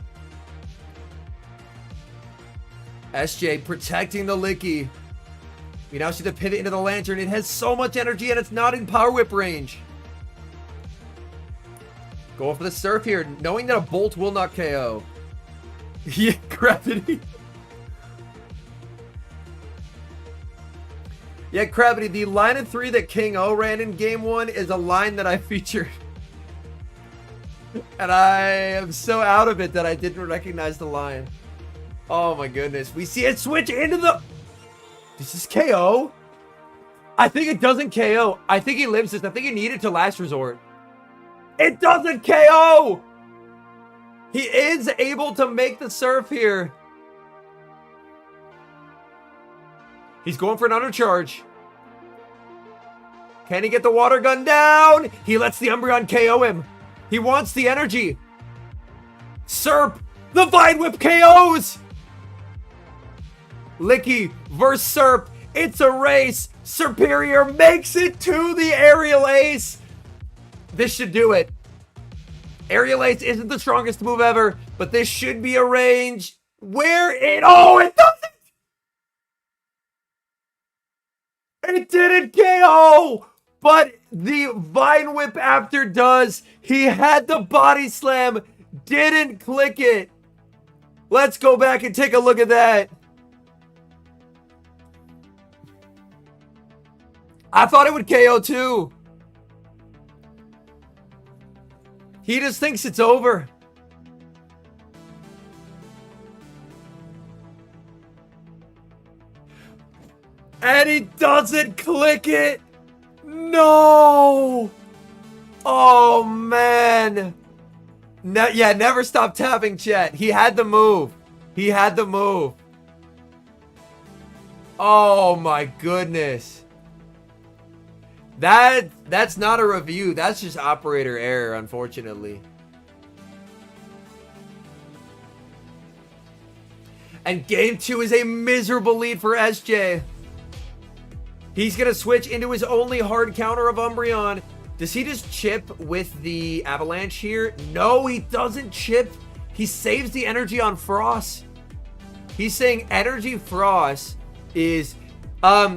SJ protecting the Licky. We now see the pivot into the Lantern. It has so much energy and it's not in Power Whip range. Going for the Surf here, knowing that a Bolt will not KO. Yeah, Gravity. Yeah, Gravity, the line of 3 that King O ran in game 1 is a line that I featured. And I am so out of it that I didn't recognize the line. Oh my goodness. We see it switch into the... This is KO? I think it doesn't KO. I think he lives this. I think he needed to last resort. It doesn't KO! He is able to make the Surf here. He's going for an undercharge. Can he get the water gun down? He lets the Umbreon KO him. He wants the energy. Serp, the Vine Whip KOs. Licky versus Serp. It's a race. Superior makes it to the Aerial Ace. This should do it. Aerial Ace isn't the strongest move ever, but this should be a range where it... Oh, it doesn't! It didn't KO! But the Vine Whip after does. He had the Body Slam, didn't click it. Let's go back and take a look at that. I thought it would KO too. He just thinks it's over. And he doesn't click it. No. Oh, man. No, yeah, never stop tapping, chat. He had the move. He had the move. Oh, my goodness. That's not a review. That's just operator error, unfortunately. And game 2 is a miserable lead for SJ. He's going to switch into his only hard counter of Umbreon. Does he just chip with the Avalanche here? No, he doesn't chip. He saves the energy on Frost. He's saying energy Frost is...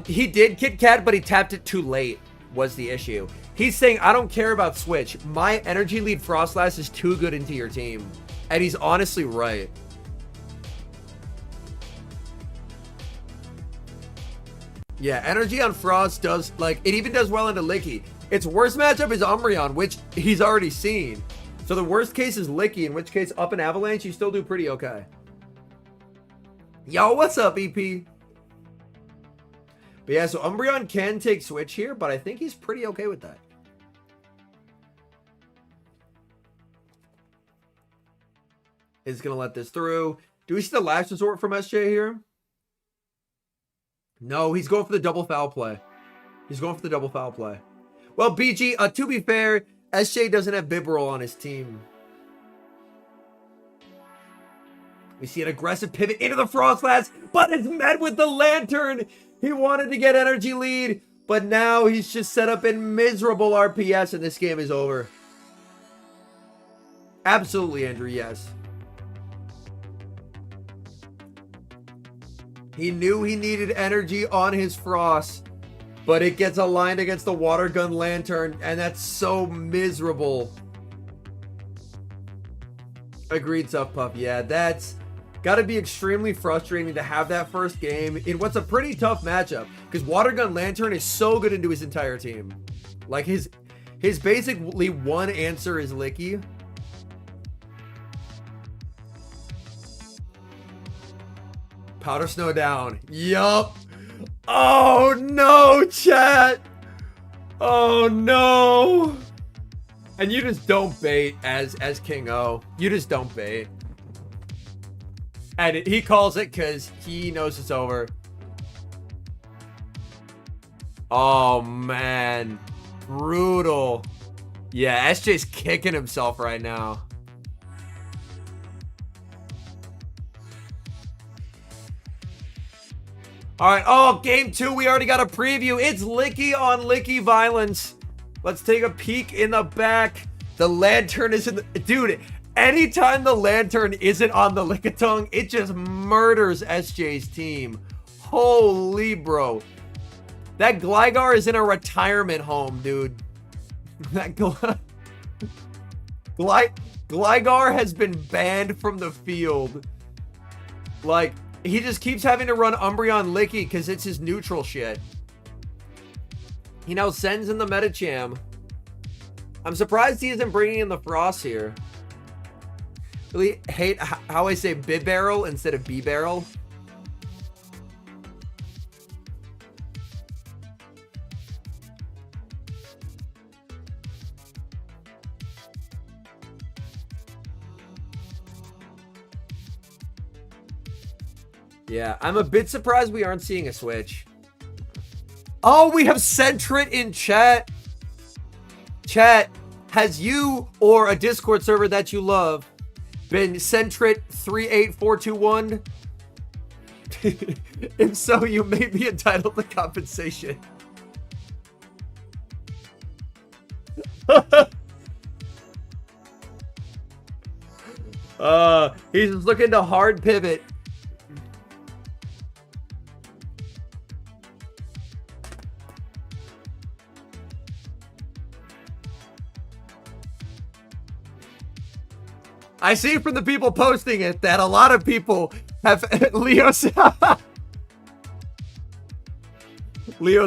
he did Kit Kat, but he tapped it too late was the issue. He's saying, I don't care about switch. My energy lead Frostlass is too good into your team. And he's honestly right. Yeah, energy on Frost does, like, it even does well into Licky. Its worst matchup is Umbreon, which he's already seen. So the worst case is Licky, in which case up in Avalanche, you still do pretty okay. Yo, what's up, EP? But yeah, so Umbreon can take switch here, but I think he's pretty okay with that. Is going to let this through. Do we see the last resort from SJ here? No, he's going for the double foul play. He's going for the double foul play. Well, BG, to be fair, SJ doesn't have Bibarel on his team. We see an aggressive pivot into the Frostlass, but it's met with the Lantern. He wanted to get energy lead, but now he's just set up in miserable RPS, and this game is over. Absolutely, Andrew, yes. He knew he needed energy on his Frost, but it gets aligned against the Water Gun Lantern, and that's so miserable. Agreed, Tough Puff. Yeah, that's got to be extremely frustrating to have that first game in what's a pretty tough matchup, because Water Gun Lantern is so good into his entire team. Like, his basically one answer is Licky. Powder Snow down. Yup. Oh no, chat. Oh no. And you just don't bait as King O. You just don't bait. And he calls it because he knows it's over. Oh man. Brutal. Yeah, SJ's kicking himself right now. All right. Oh, game 2. We already got a preview. It's Licky on Licky Violence. Let's take a peek in the back. The Lantern is in the... Dude, anytime the Lantern isn't on the Lickitung, it just murders SJ's team. Holy bro. That Gligar is in a retirement home, dude. That Gligar has been banned from the field. Like... He just keeps having to run Umbreon Licky because it's his neutral shit. He now sends in the Medicham. I'm surprised he isn't bringing in the Frost here. Really hate how I say Bibarel instead of B-Barrel. Yeah, I'm a bit surprised we aren't seeing a switch. Oh, we have Sentret in chat. Chat, has you or a Discord server that you love been Sentret 38421? If so, you may be entitled to compensation. He's looking to hard pivot. I see from the people posting it that a lot of people have Leo's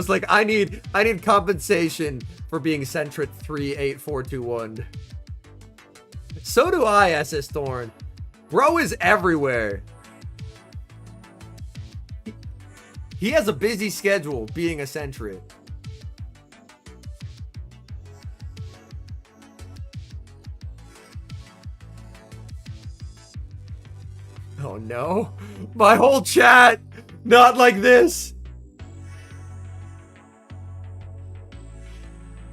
like, I need compensation for being Sentret 38421. So do I, SS Thorn. Bro is everywhere. He has a busy schedule being a Sentry. Oh no. My whole chat. Not like this.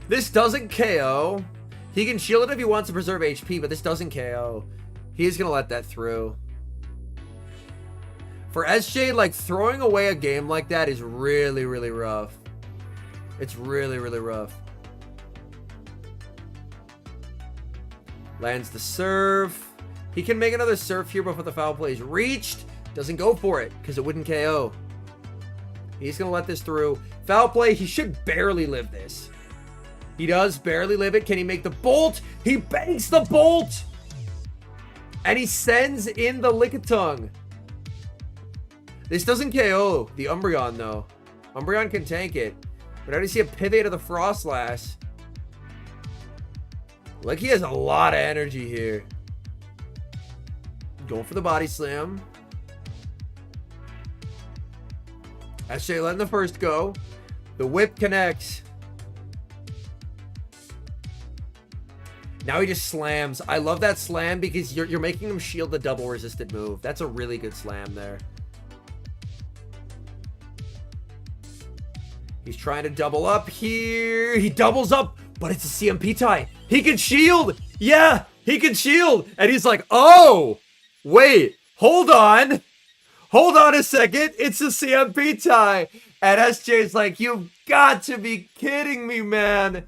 This doesn't KO. He can shield it if he wants to preserve HP, but this doesn't KO. He's going to let that through. For SJ, like, throwing away a game like that is really, really rough. It's really, really rough. Lands the serve. He can make another serve here before the foul play is reached. Doesn't go for it because it wouldn't KO. He's going to let this through. Foul play. He should barely live this. He does barely live it. Can he make the bolt? He banks the bolt. And he sends in the Lickitung. This doesn't KO the Umbreon, though. Umbreon can tank it. But I already see a pivot to the Frostlass. Like, he has a lot of energy here. Going for the body slam. SJ letting the first go. The whip connects. Now he just slams. I love that slam because you're making him shield the double resisted move. That's a really good slam there. He's trying to double up here. He doubles up, but it's a CMP tie. He can shield. Yeah, he can shield. And he's like, oh, wait, hold on. Hold on a second. It's a CMP tie. And SJ's like, you've got to be kidding me, man.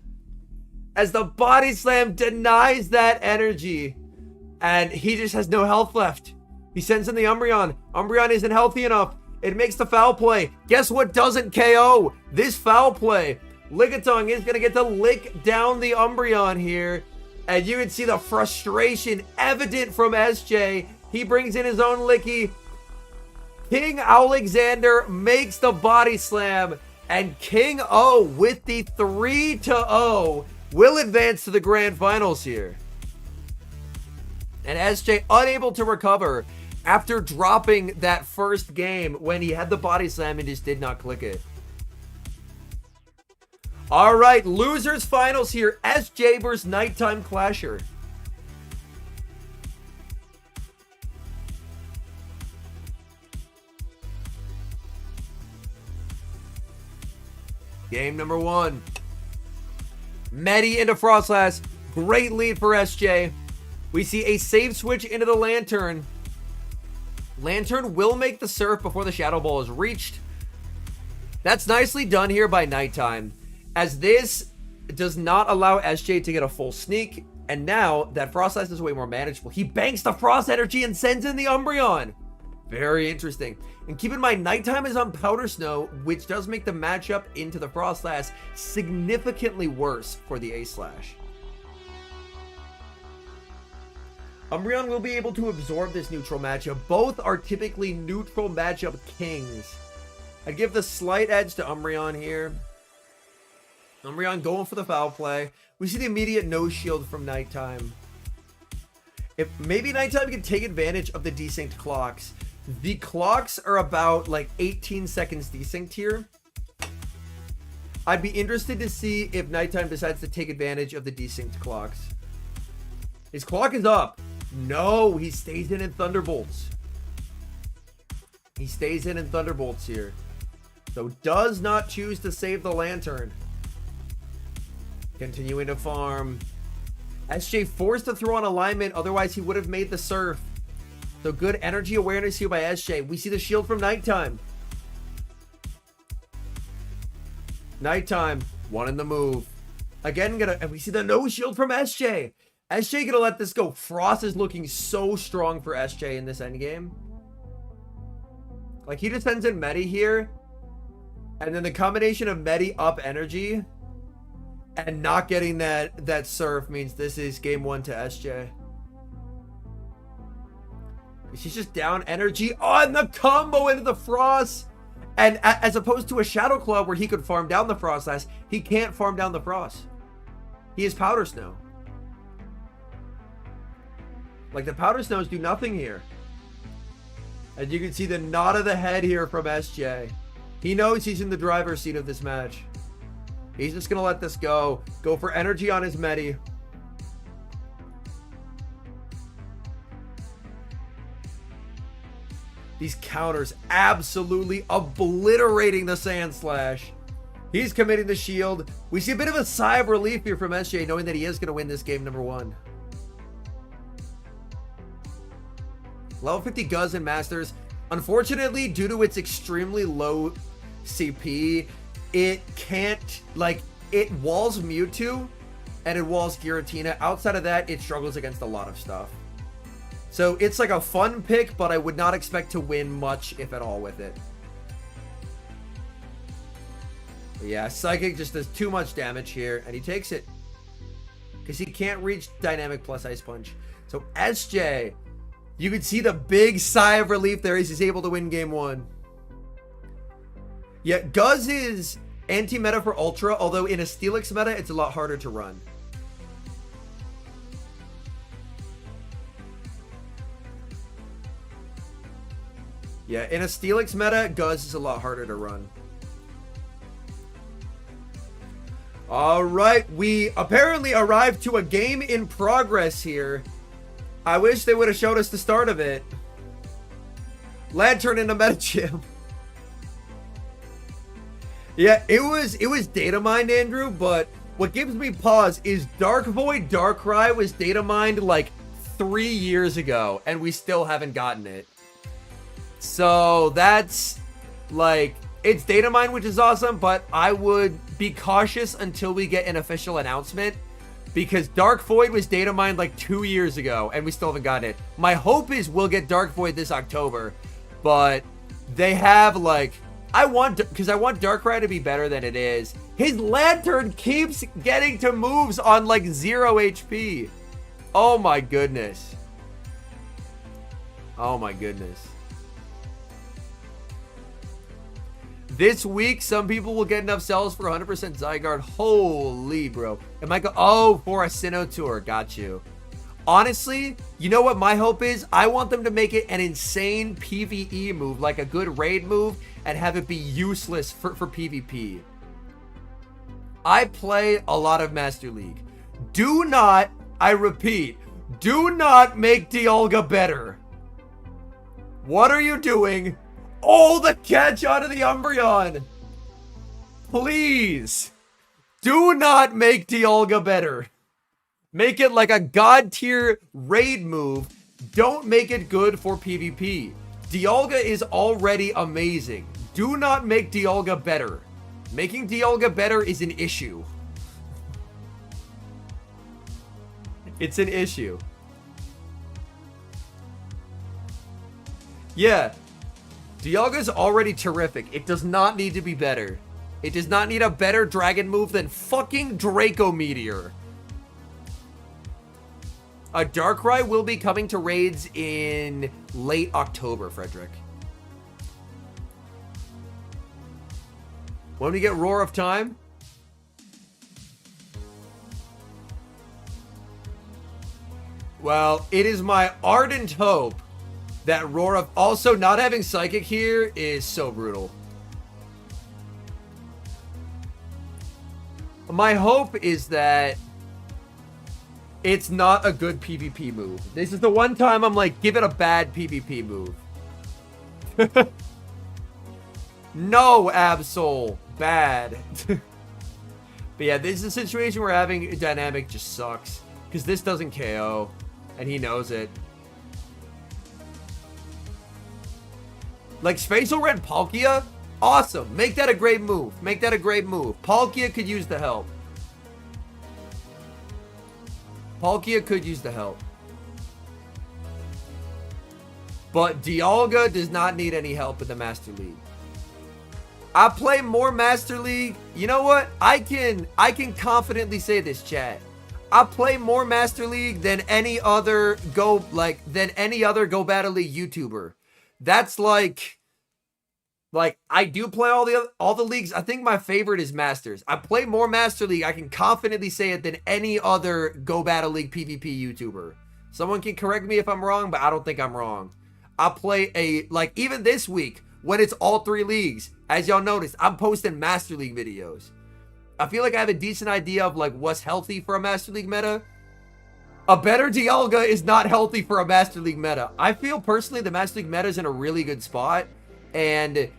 As the body slam denies that energy. And he just has no health left. He sends in the Umbreon. Umbreon isn't healthy enough. It makes the foul play. Guess what doesn't KO? This foul play. Lickitung is going to get to lick down the Umbreon here. And you can see the frustration evident from SJ. He brings in his own Licky. King Alexander makes the body slam. And King O with the 3-0 will advance to the grand finals here. And SJ unable to recover after dropping that first game when he had the body slam and just did not click it. All right, losers finals here. SJ versus Nighttime Clasher. Game number 1. Medi into Frostlass. Great lead for SJ. We see a save switch into the Lantern. Lantern will make the surf before the Shadow Ball is reached. That's nicely done here by Nighttime, as this does not allow SJ to get a full sneak. And now that Frostlass is way more manageable, he banks the Frost Energy and sends in the Umbreon. Very interesting. And keep in mind, Nighttime is on Powder Snow, which does make the matchup into the Frostlass significantly worse for the A-Slash. Umbreon will be able to absorb this neutral matchup. Both are typically neutral matchup kings. I'd give the slight edge to Umbreon here. Umbreon going for the foul play. We see the immediate no shield from Nighttime. If maybe Nighttime can take advantage of the desynced clocks. The clocks are about like 18 seconds desynced here. I'd be interested to see if Nighttime decides to take advantage of the desynced clocks. His clock is up. No, he stays in Thunderbolts. He stays in Thunderbolts here. So does not choose to save the Lantern. Continuing to farm. SJ forced to throw on alignment, otherwise he would have made the surf. So good energy awareness here by SJ. We see the shield from Nighttime. Nighttime, one in the move. Again, and we see the no shield from SJ. SJ gonna let this go. Frost is looking so strong for SJ in this endgame. Like, he just sends in Medi here. And then the combination of Medi up energy and not getting that surf means this is game 1 to SJ. She's just down energy on the combo into the Frost. And as opposed to a Shadow Claw where he could farm down the Frostlass, he can't farm down the Frost. He is Powder Snow. Like, the Powder Snows do nothing here. And you can see the nod of the head here from SJ. He knows he's in the driver's seat of this match. He's just gonna let this go. Go for energy on his Medi. These counters absolutely obliterating the Sand Slash. He's committing the shield. We see a bit of a sigh of relief here from SJ, knowing that he is going to win this game number 1. Level 50 Guz and Masters. Unfortunately, due to its extremely low CP, it can't, like, it walls Mewtwo and it walls Giratina. Outside of that, it struggles against a lot of stuff. So it's like a fun pick, but I would not expect to win much, if at all, with it. But yeah, Psychic just does too much damage here, and he takes it. Because he can't reach Dynamic plus Ice Punch. So SJ, you can see the big sigh of relief there as he's able to win game 1. Yeah, Guz is anti-meta for Ultra, although in a Steelix meta, it's a lot harder to run. Yeah, in a Steelix meta, Guz is a lot harder to run. All right, we apparently arrived to a game in progress here. I wish they would have showed us the start of it. Lantern in a meta gym. Yeah, it was data mined, Andrew, but what gives me pause is Dark Void Darkrai was data mined like 3 years ago, and we still haven't gotten it. So that's like, it's data mine, which is awesome, but I would be cautious until we get an official announcement, because Dark Void was data mined like 2 years ago and we still haven't gotten it. My hope is we'll get Dark Void this October, but they have like, I want Darkrai to be better than it is. His Lantern keeps getting to moves on like 0 HP. Oh my goodness. Oh my goodness. This week, some people will get enough cells for 100% Zygarde. Holy, bro. Am I for a Sinnoh Tour. Got you. Honestly, you know what my hope is? I want them to make it an insane PvE move, like a good raid move, and have it be useless for PvP. I play a lot of Master League. Do not, I repeat, do not make Dialga better. What are you doing? Oh, the catch out of the Umbreon. Please. Do not make Dialga better. Make it like a god tier raid move. Don't make it good for PvP. Dialga is already amazing. Do not make Dialga better. Making Dialga better is an issue. It's an issue. Yeah. Dialga's already terrific. It does not need to be better. It does not need a better dragon move than fucking Draco Meteor. A Darkrai will be coming to raids in late October, Frederick. When we get Roar of Time? Well, it is my ardent hope that Roar of... Also, not having Psychic here is so brutal. My hope is that it's not a good PvP move. This is the one time I'm like, give it a bad PvP move. No, Absol. Bad. But yeah, this is a situation where having a Dynamic just sucks. Because this doesn't KO. And he knows it. Like, Spatial Red Palkia? Awesome. Make that a great move. Make that a great move. Palkia could use the help. Palkia could use the help. But Dialga does not need any help in the Master League. I play more Master League. You know what? I can confidently say this, chat. I play more Master League than any other Go Battle League YouTuber. That's like I do play all the leagues. I think my favorite is Masters. I play more Master League, I can confidently say it, than any other Go Battle League PvP YouTuber. Someone can correct me if I'm wrong, but I don't think I'm wrong. I play even this week, when it's all 3 leagues. As y'all noticed, I'm posting Master League videos. I feel like I have a decent idea of like what's healthy for a Master League meta. A better Dialga is not healthy for a Master League meta. I feel personally the Master League meta is in a really good spot, and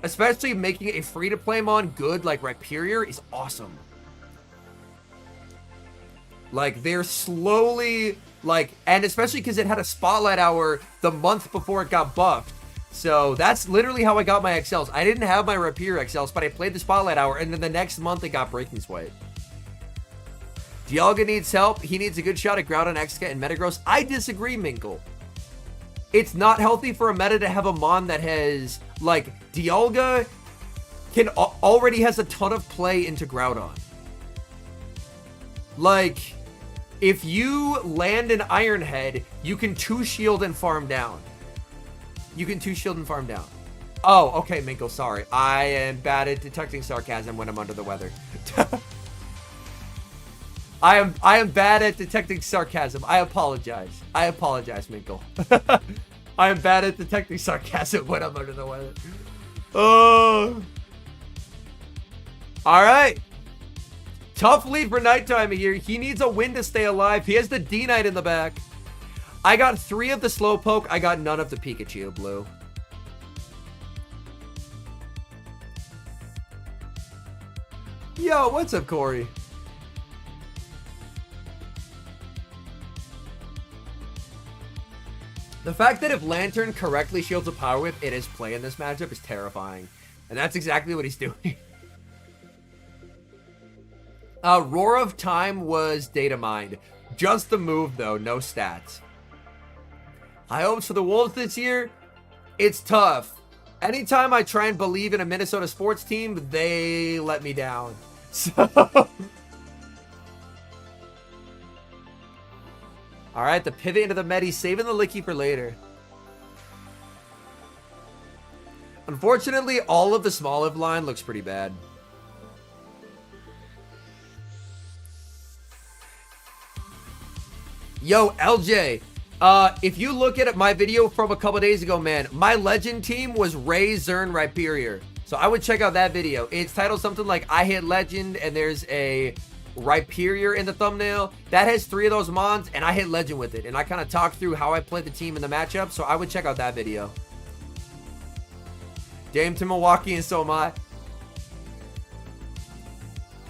especially making a free-to-play mon good like Rhyperior is awesome. Like, they're slowly, like, and especially because it had a Spotlight Hour the month before it got buffed. So that's literally how I got my XLs. I didn't have my Rhyperior XLs, but I played the Spotlight Hour, and then the next month it got Breaking Swipe. Dialga needs help. He needs a good shot at Groudon, Exca, and Metagross. I disagree, Minkle. It's not healthy for a meta to have a mon that has, like, Dialga already has a ton of play into Groudon. Like, if you land an Iron Head, you can 2-shield and farm down. You can 2-shield and farm down. Oh, okay, Minkle, sorry. I am bad at detecting sarcasm when I'm under the weather. I am bad at detecting sarcasm. I apologize. I apologize, Minkle. I am bad at detecting sarcasm when I'm under the weather. Oh. All right. Tough lead for Nighttime here. He needs a win to stay alive. He has the D-Knight in the back. I got 3 of the Slowpoke. I got none of the Pikachu, Blue. Yo, what's up, Corey? The fact that if Lantern correctly shields a Power Whip, it is play in this matchup is terrifying. And that's exactly what he's doing. Roar of Time was data mined. Just the move, though. No stats. High hopes for the Wolves this year? It's tough. Anytime I try and believe in a Minnesota sports team, they let me down. So... Alright, the pivot into the Medi, saving the Licky for later. Unfortunately, all of the Smoliv line looks pretty bad. Yo, LJ, if you look at my video from a couple days ago, man, my legend team was Ray, Zern, Rhyperior. So I would check out that video. It's titled something like I Hit Legend, and there's a Rhyperior in the thumbnail. That has 3 of those mons, and I hit Legend with it. And I kind of talked through how I played the team in the matchup, so I would check out that video. Dame to Milwaukee, and so am I.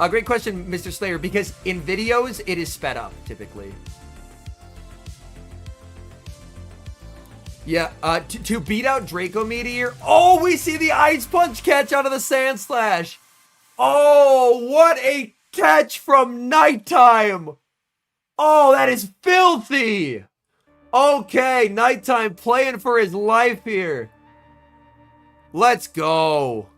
A great question, Mr. Slayer, because in videos, it is sped up, typically. Yeah, to beat out Draco Meteor. Oh, we see the Ice Punch catch out of the Sand Slash. Oh, what a catch from Nighttime. Oh, that is filthy. Okay, Nighttime playing for his life here. Let's go.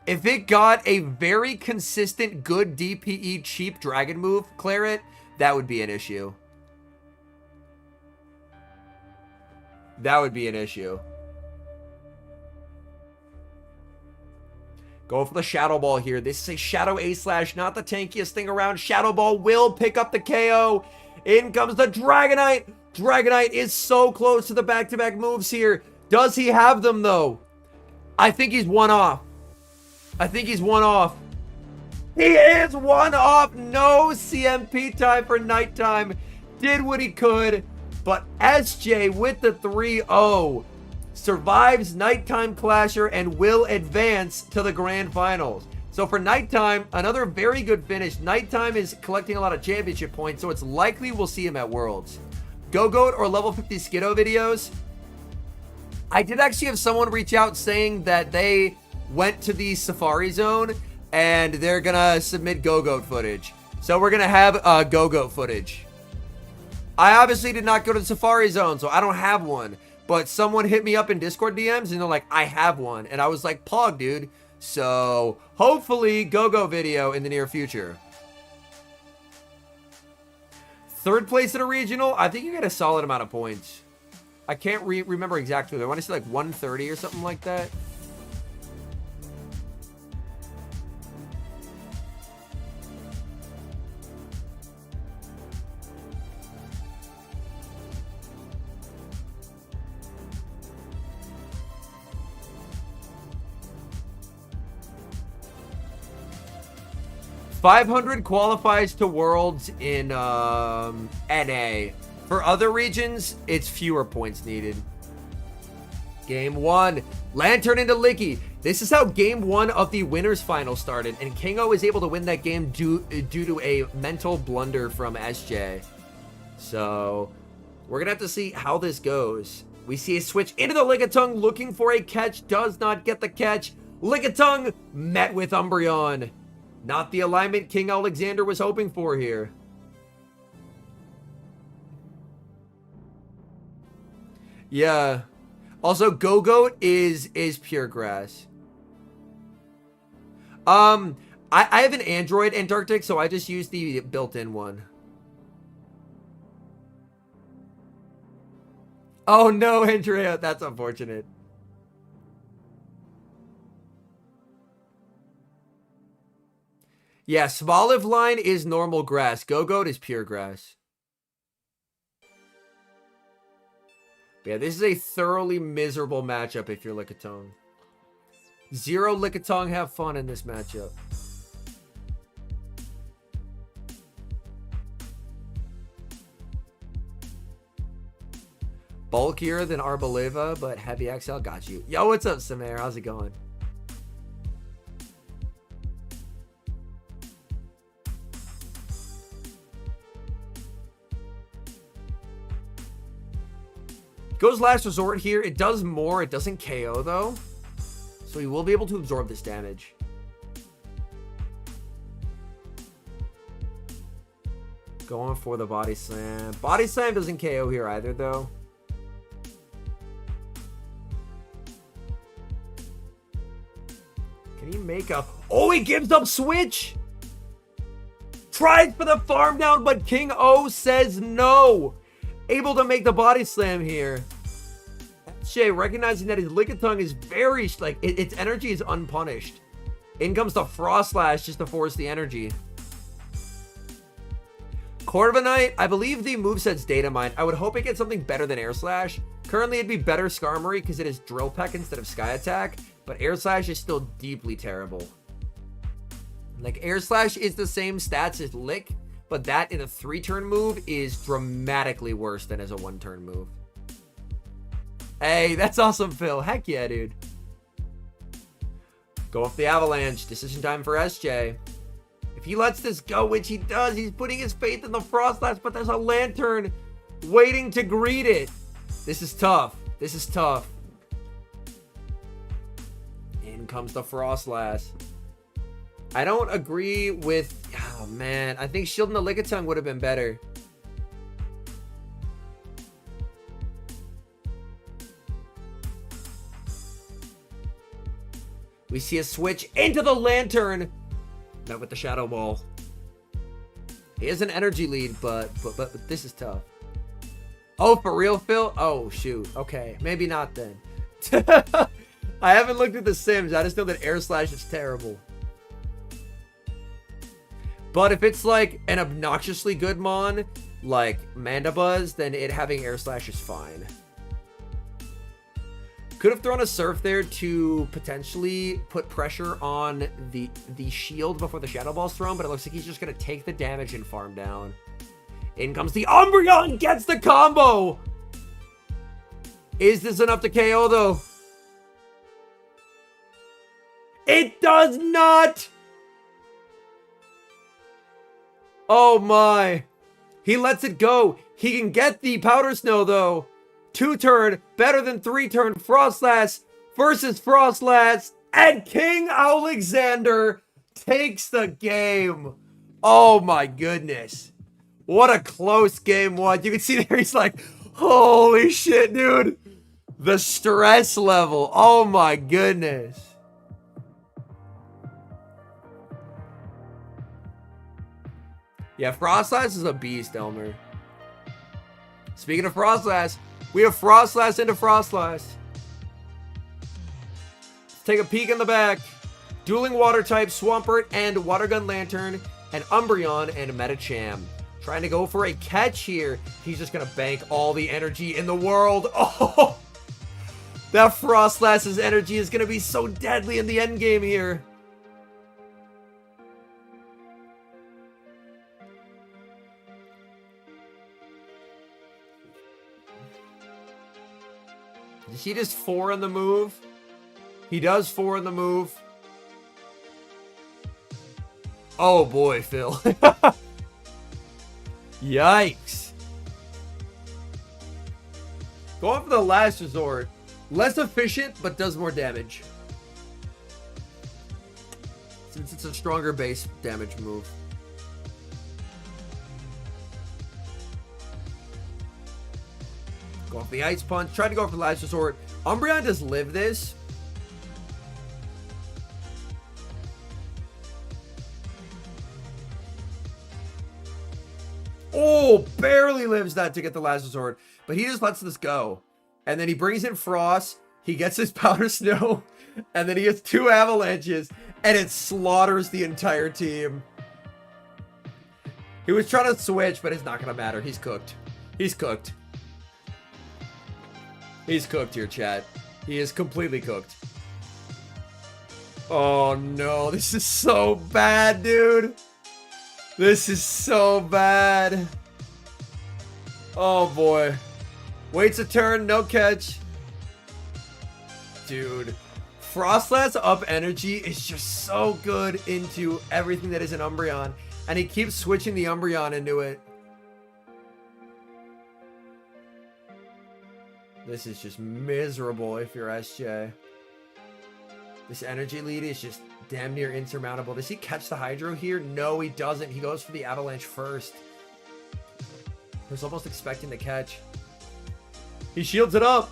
If it got a very consistent, good DPE cheap dragon move, Claret, that would be an issue. That would be an issue. Go for the Shadow Ball here. This is a Shadow A-Slash, not the tankiest thing around. Shadow Ball will pick up the KO. In comes the Dragonite. Dragonite is so close to the back-to-back moves here. Does he have them, though? I think he's one off. I think he's one off. He is one off. No CMP time for Nighttime. Did what he could. But SJ with the 3-0 survives Nighttime Clasher and will advance to the grand finals. So for Nighttime, another very good finish. Nighttime is collecting a lot of championship points, so it's likely we'll see him at Worlds. Go-Goat or level 50 Skiddo videos. I did actually have someone reach out saying that they went to the Safari Zone and they're gonna submit Go-Goat footage. So we're gonna have Go-Goat footage. I obviously did not go to the Safari Zone, so I don't have one. But someone hit me up in Discord DMs, and they're like, I have one. And I was like, Pog, dude. So, hopefully, Go-Go video in the near future. 3rd place at a regional, I think you get a solid amount of points. I can't remember exactly. I want to say like 130 or something like that. 500 qualifies to Worlds in NA. For other regions, it's fewer points needed. Game 1. Lantern into Licky. This is how game 1 of the winners final started, and Kingo is able to win that game due to a mental blunder from SJ. So, we're going to have to see how this goes. We see a switch into the Lickitung, looking for a catch, does not get the catch. Lickitung met with Umbreon. Not the alignment King Alexander was hoping for here. Yeah. Also, Go-Goat is pure grass. I have an Android Antarctic, so I just use the built-in one. Oh no, Andrea, that's unfortunate. Yeah, Smoliv line is normal grass. Go-Goat is pure grass. But yeah, this is a thoroughly miserable matchup if you're Lickitung. Zero Lickitung have fun in this matchup. Bulkier than Arboliva, but heavy XL got you. Yo, what's up, Samir? How's it going? Goes Last Resort here. It does more. It doesn't KO, though. So he will be able to absorb this damage. Going for the Body Slam. Body Slam doesn't KO here either, though. Can he make a... Oh, he gives up Switch! Tries for the farm down, but King O says no. Able to make the Body Slam here. Shay, recognizing that his Lickitung is very, like, its energy is unpunished. In comes the Frost Slash just to force the energy. Corviknight, I believe the moveset's Data Mine. I would hope it gets something better than Air Slash. Currently, it'd be better Skarmory because it is Drill Peck instead of Sky Attack. But Air Slash is still deeply terrible. Like, Air Slash is the same stats as Lick, but that in a 3-turn move is dramatically worse than as a 1-turn move. Hey, that's awesome, Phil. Heck yeah, dude. Go off the Avalanche. Decision time for SJ. If he lets this go, which he does, he's putting his faith in the Frostlash, but there's a Lantern waiting to greet it. This is tough. This is tough. In comes the Frostlash. I don't agree with... Oh, man. I think shielding the Lickitung would have been better. We see a switch into the Lantern. Met with the Shadow Ball. He has an energy lead, but this is tough. Oh, for real, Phil? Oh, shoot. Okay, maybe not then. I haven't looked at the Sims. I just know that Air Slash is terrible. But if it's like an obnoxiously good Mon, like Mandibuzz, then it having Air Slash is fine. Could have thrown a Surf there to potentially put pressure on the shield before the Shadow Ball's thrown, but it looks like he's just going to take the damage and farm down. In comes the Umbreon, gets the combo! Is this enough to KO, though? It does not! Oh my. He lets it go. He can get the Powder Snow, though. 2-turn, better than 3-turn Frostlass versus Frostlass, and King Alexander takes the game. Oh my goodness. What a close game one. You can see there he's like, holy shit, dude. The stress level. Oh my goodness. Yeah, Frostlass is a beast, Elmer. Speaking of Frostlass, we have Frostlass into Frostlass. Let's take a peek in the back. Dueling Water type, Swampert and Water Gun Lantern, and Umbreon and Medicham. Trying to go for a catch here. He's just going to bank all the energy in the world. Oh! That Frostlass's energy is going to be so deadly in the end game here. Does he just 4 in the move? He does 4 in the move. Oh boy, Phil. Yikes. Going for the last resort. Less efficient, but does more damage. Since it's a stronger base damage move. Go off the Ice Punch. Tried to go for the last resort. Umbreon does live this. Oh, barely lives that to get the last resort. But he just lets this go. And then he brings in Frost. He gets his Powder Snow. And then he gets 2 Avalanches. And it slaughters the entire team. He was trying to switch, but it's not going to matter. He's cooked. He's cooked. He's cooked here, chat. He is completely cooked. Oh, no. This is so bad, dude. This is so bad. Oh, boy. Waits a turn. No catch. Dude. Frostlass up energy is just so good into everything that is an Umbreon. And he keeps switching the Umbreon into it. This is just miserable if you're SJ. This energy lead is just damn near insurmountable. Does he catch the Hydro here? No, he doesn't. He goes for the Avalanche first. I was almost expecting the catch. He shields it up.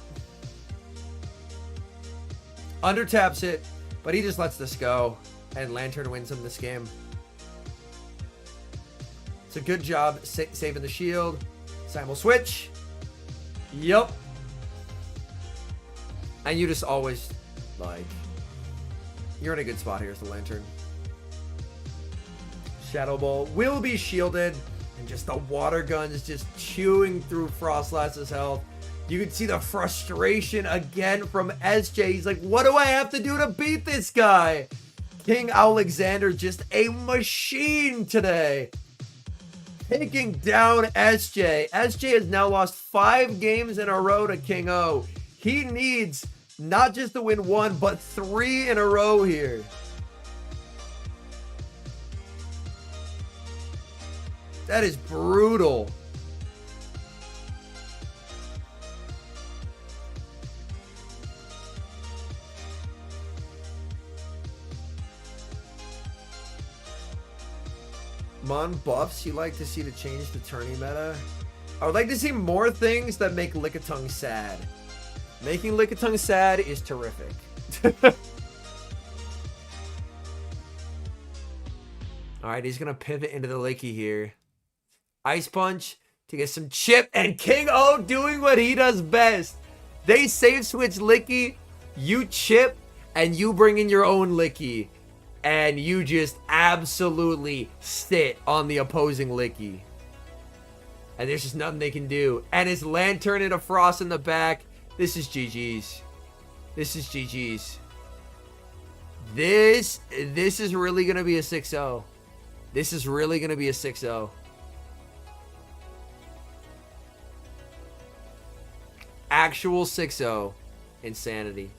Undertaps it, but he just lets this go. And Lantern wins him this game. It's a good job saving the shield. Simul switch. Yup. And you just always, like, you're in a good spot here as the Lantern. Shadow Ball will be shielded. And just the water guns just chewing through Frostlass's health. You can see the frustration again from SJ. He's like, what do I have to do to beat this guy? King Alexander, just a machine today. Taking down SJ. SJ has now lost 5 games in a row to King O. He needs not just to win 1, but 3 in a row here. That is brutal. Mon buffs you like to see to change the tourney meta? I would like to see more things that make Lickitung sad. Making Lickitung sad is terrific. Alright, he's going to pivot into the Licky here. Ice Punch to get some chip. And King O doing what he does best. They save switch Licky. You chip. And you bring in your own Licky. And you just absolutely sit on the opposing Licky. And there's just nothing they can do. And his Lantern and a Frost in the back. This is GG's. This is GG's. This is really going to be a 6-0. This is really going to be a 6-0. Actual 6-0. Insanity.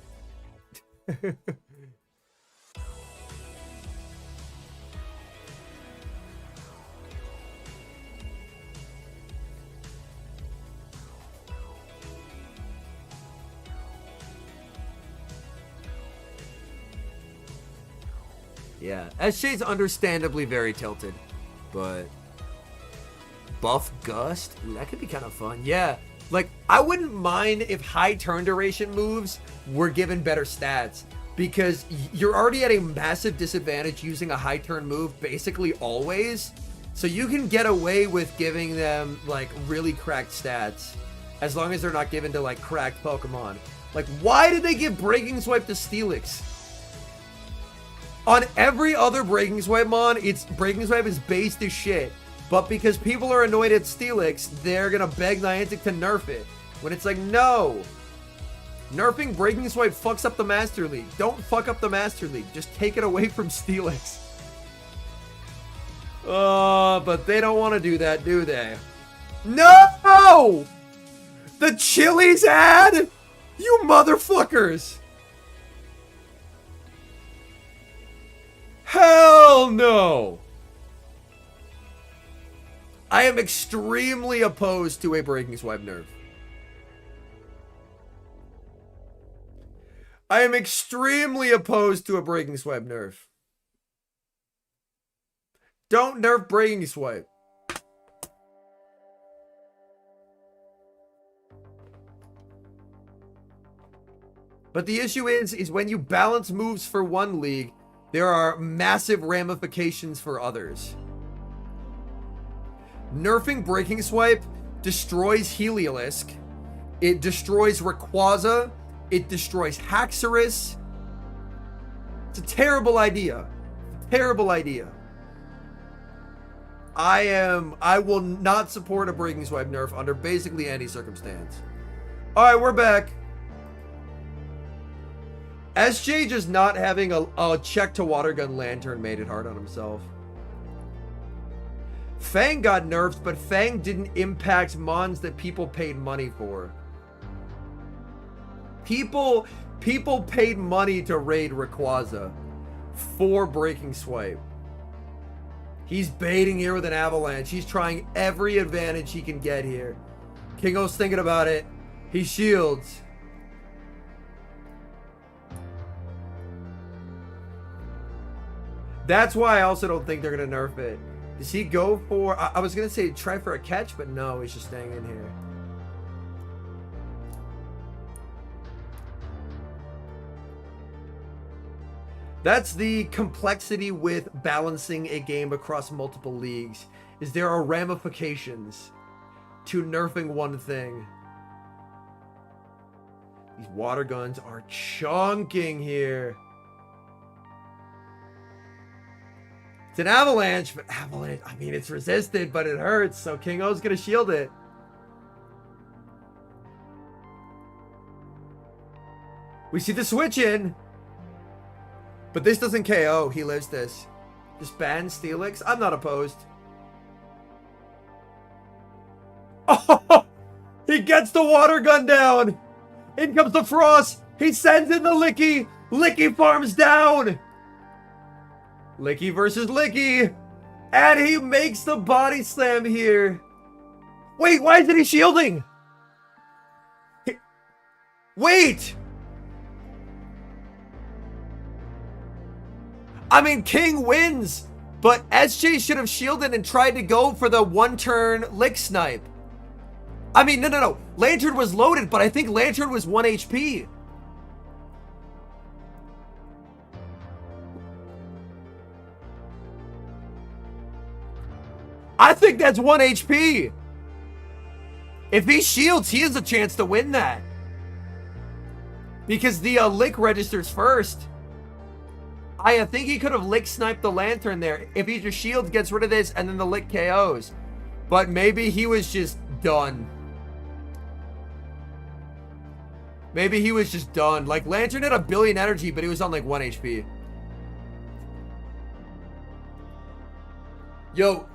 Yeah, SJ's understandably very tilted, but buff Gust, that could be kind of fun. Yeah, like I wouldn't mind if high turn duration moves were given better stats, because you're already at a massive disadvantage using a high turn move basically always, so you can get away with giving them like really cracked stats as long as they're not given to like cracked Pokemon. Like, why did they give Breaking Swipe to Steelix? On every other Breaking Swipe mon, it's Breaking Swipe is based as shit. But because people are annoyed at Steelix, they're gonna beg Niantic to nerf it. When it's like, no. Nerfing Breaking Swipe fucks up the Master League. Don't fuck up the Master League. Just take it away from Steelix. But they don't want to do that, do they? No! The Chili's ad? You motherfuckers! Hell no! I am extremely opposed to a breaking swipe nerf. I am extremely opposed to a breaking swipe nerf. Don't nerf breaking swipe. But the issue is when you balance moves for one league, there are massive ramifications for others. Nerfing breaking swipe destroys Heliolisk. It destroys Rayquaza. It destroys Haxorus. It's a terrible idea. Terrible idea. I will not support a breaking swipe nerf under basically any circumstance. Alright, we're back. SJ just not having a check to water gun lantern made it hard on himself. Fang got nerfed, but Fang didn't impact mons that people paid money for. People paid money to raid Rayquaza for breaking swipe. He's baiting here with an avalanche. He's trying every advantage he can get here. Kingo's thinking about it. He shields. That's why I also don't think they're going to nerf it. Does he go for... I was going to say try for a catch, but no, he's just staying in here. That's the complexity with balancing a game across multiple leagues, is there are ramifications to nerfing one thing. These water guns are chunking here. It's an avalanche, but avalanche, I mean, it's resisted, but it hurts, so King O's gonna shield it. We see the switch in. But this doesn't KO. He lives this. Just ban Steelix. I'm not opposed. Oh! He gets the water gun down. In comes the Frost. He sends in the Licky. Licky farms down. Licky versus Licky. And he makes the body slam here. Wait, why isn't he shielding? Wait! I mean, King wins, but SJ should have shielded and tried to go for the one-turn lick snipe. I mean, no. Lantern was loaded, but I think Lantern was 1 HP. I think that's 1 HP. If he shields, he has a chance to win that. Because the lick registers first. I think he could have lick sniped the lantern there. If he just shields, gets rid of this, and then the lick KOs. But maybe he was just done. Maybe he was just done. Like, Lantern had a billion energy, but he was on like 1 HP. Yo,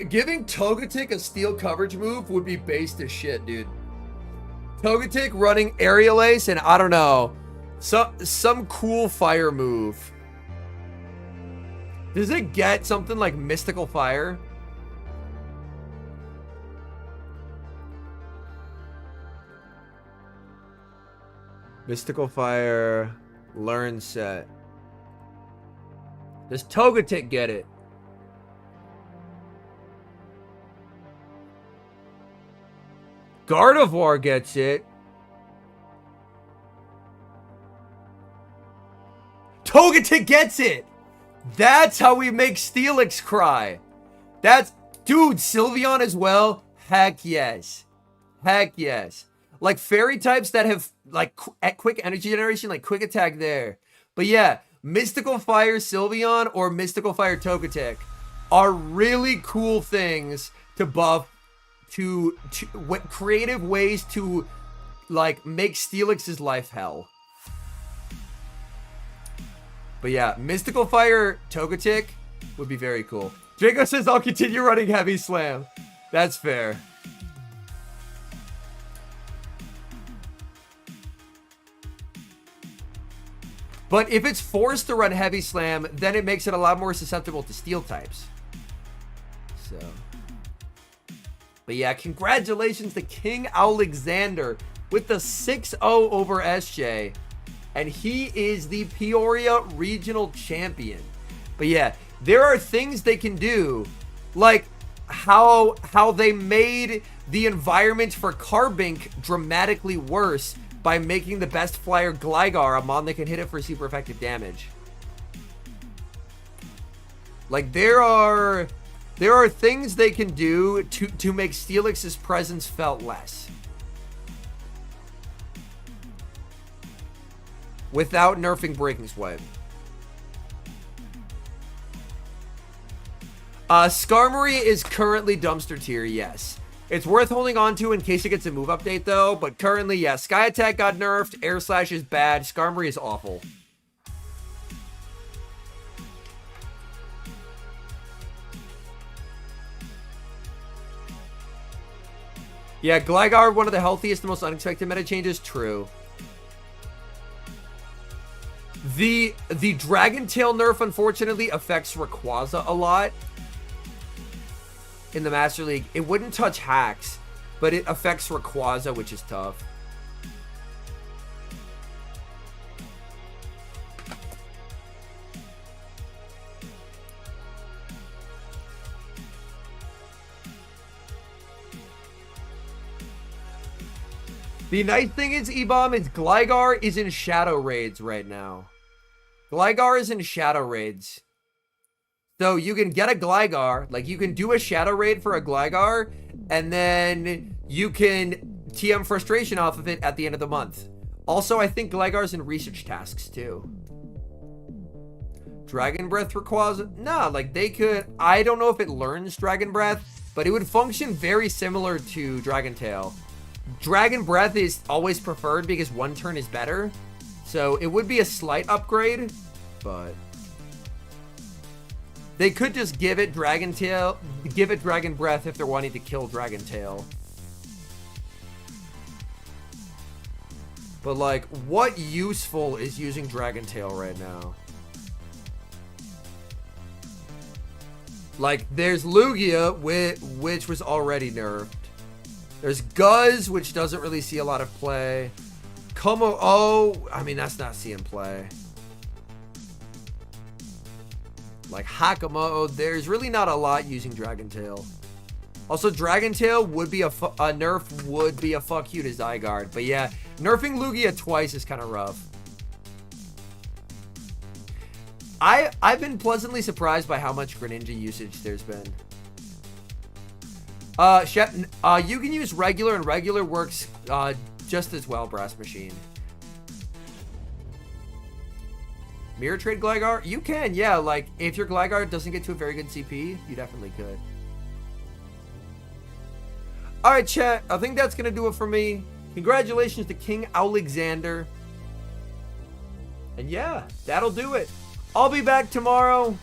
giving Togetic a steal coverage move would be based as shit, dude. Togetic running Aerial Ace and I don't know, some cool fire move. Does it get something like Mystical Fire? Mystical Fire, learn set. Does Togetic get it? Gardevoir gets it. Togetic gets it! That's how we make Steelix cry. That's... Dude, Sylveon as well? Heck yes. Heck yes. Like, fairy types that have, like, quick energy generation, like, quick attack there. But yeah, Mystical Fire Sylveon or Mystical Fire Togetic are really cool things to buff, to creative ways to, like, make Steelix's life hell. But yeah, Mystical Fire Togetic would be very cool. Draco says, I'll continue running Heavy Slam. That's fair. But if it's forced to run Heavy Slam, then it makes it a lot more susceptible to steel types. So, but yeah, congratulations to King Alexander with the 6-0 over SJ. And he is the Peoria Regional Champion. But yeah, there are things they can do, like how they made the environment for Carbink dramatically worse by making the best flyer Gligar a mon that can hit it for super effective damage. Like there are things they can do to make Steelix's presence felt less, without nerfing Breaking Swipe. Skarmory is currently dumpster tier, yes. It's worth holding on to in case it gets a move update, though. But currently, yeah, Sky Attack got nerfed. Air Slash is bad. Skarmory is awful. Yeah, Gligar, one of the healthiest and most unexpected meta changes. True. The Dragon Tail nerf, unfortunately, affects Rayquaza a lot. In the Master League, it wouldn't touch hacks, but it affects Rayquaza, which is tough. The nice thing is, E-Bomb, is Gligar is in Shadow Raids right now. Gligar is in Shadow Raids. So you can get a Gligar, like you can do a Shadow Raid for a Gligar, and then you can TM Frustration off of it at the end of the month. Also, I think Gligar's in research tasks too. Dragon Breath Rayquaza? Nah, like they could, I don't know if it learns Dragon Breath, but it would function very similar to Dragon Tail. Dragon Breath is always preferred because one turn is better. So it would be a slight upgrade, but they could just give it Dragon Tail, give it Dragon Breath if they're wanting to kill Dragon Tail. But like, what useful is using Dragon Tail right now? Like, there's Lugia, which was already nerfed. There's Guzz, which doesn't really see a lot of play. Como-Oh, I mean, that's not seeing play. Like Hakamo, there's really not a lot using Dragon Tail. Also, Dragon Tail would be a nerf would be a fuck you to Zygarde. But yeah, nerfing Lugia twice is kind of rough. I've been pleasantly surprised by how much Greninja usage there's been. You can use regular, and regular works just as well, Brass Machine. Mirror Trade Gligar? You can, yeah. Like, if your Gligar doesn't get to a very good CP, you definitely could. Alright, chat. I think that's going to do it for me. Congratulations to King Alexander. And yeah, that'll do it. I'll be back tomorrow.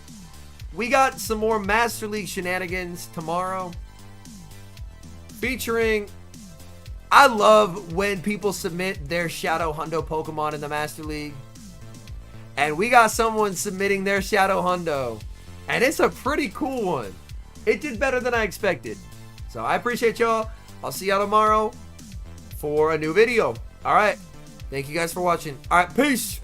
We got some more Master League shenanigans tomorrow. Featuring... I love when people submit their Shadow Hundo Pokemon in the Master League. And we got someone submitting their Shadow Hundo. And it's a pretty cool one. It did better than I expected. So I appreciate y'all. I'll see y'all tomorrow for a new video. Alright. Thank you guys for watching. Alright, peace.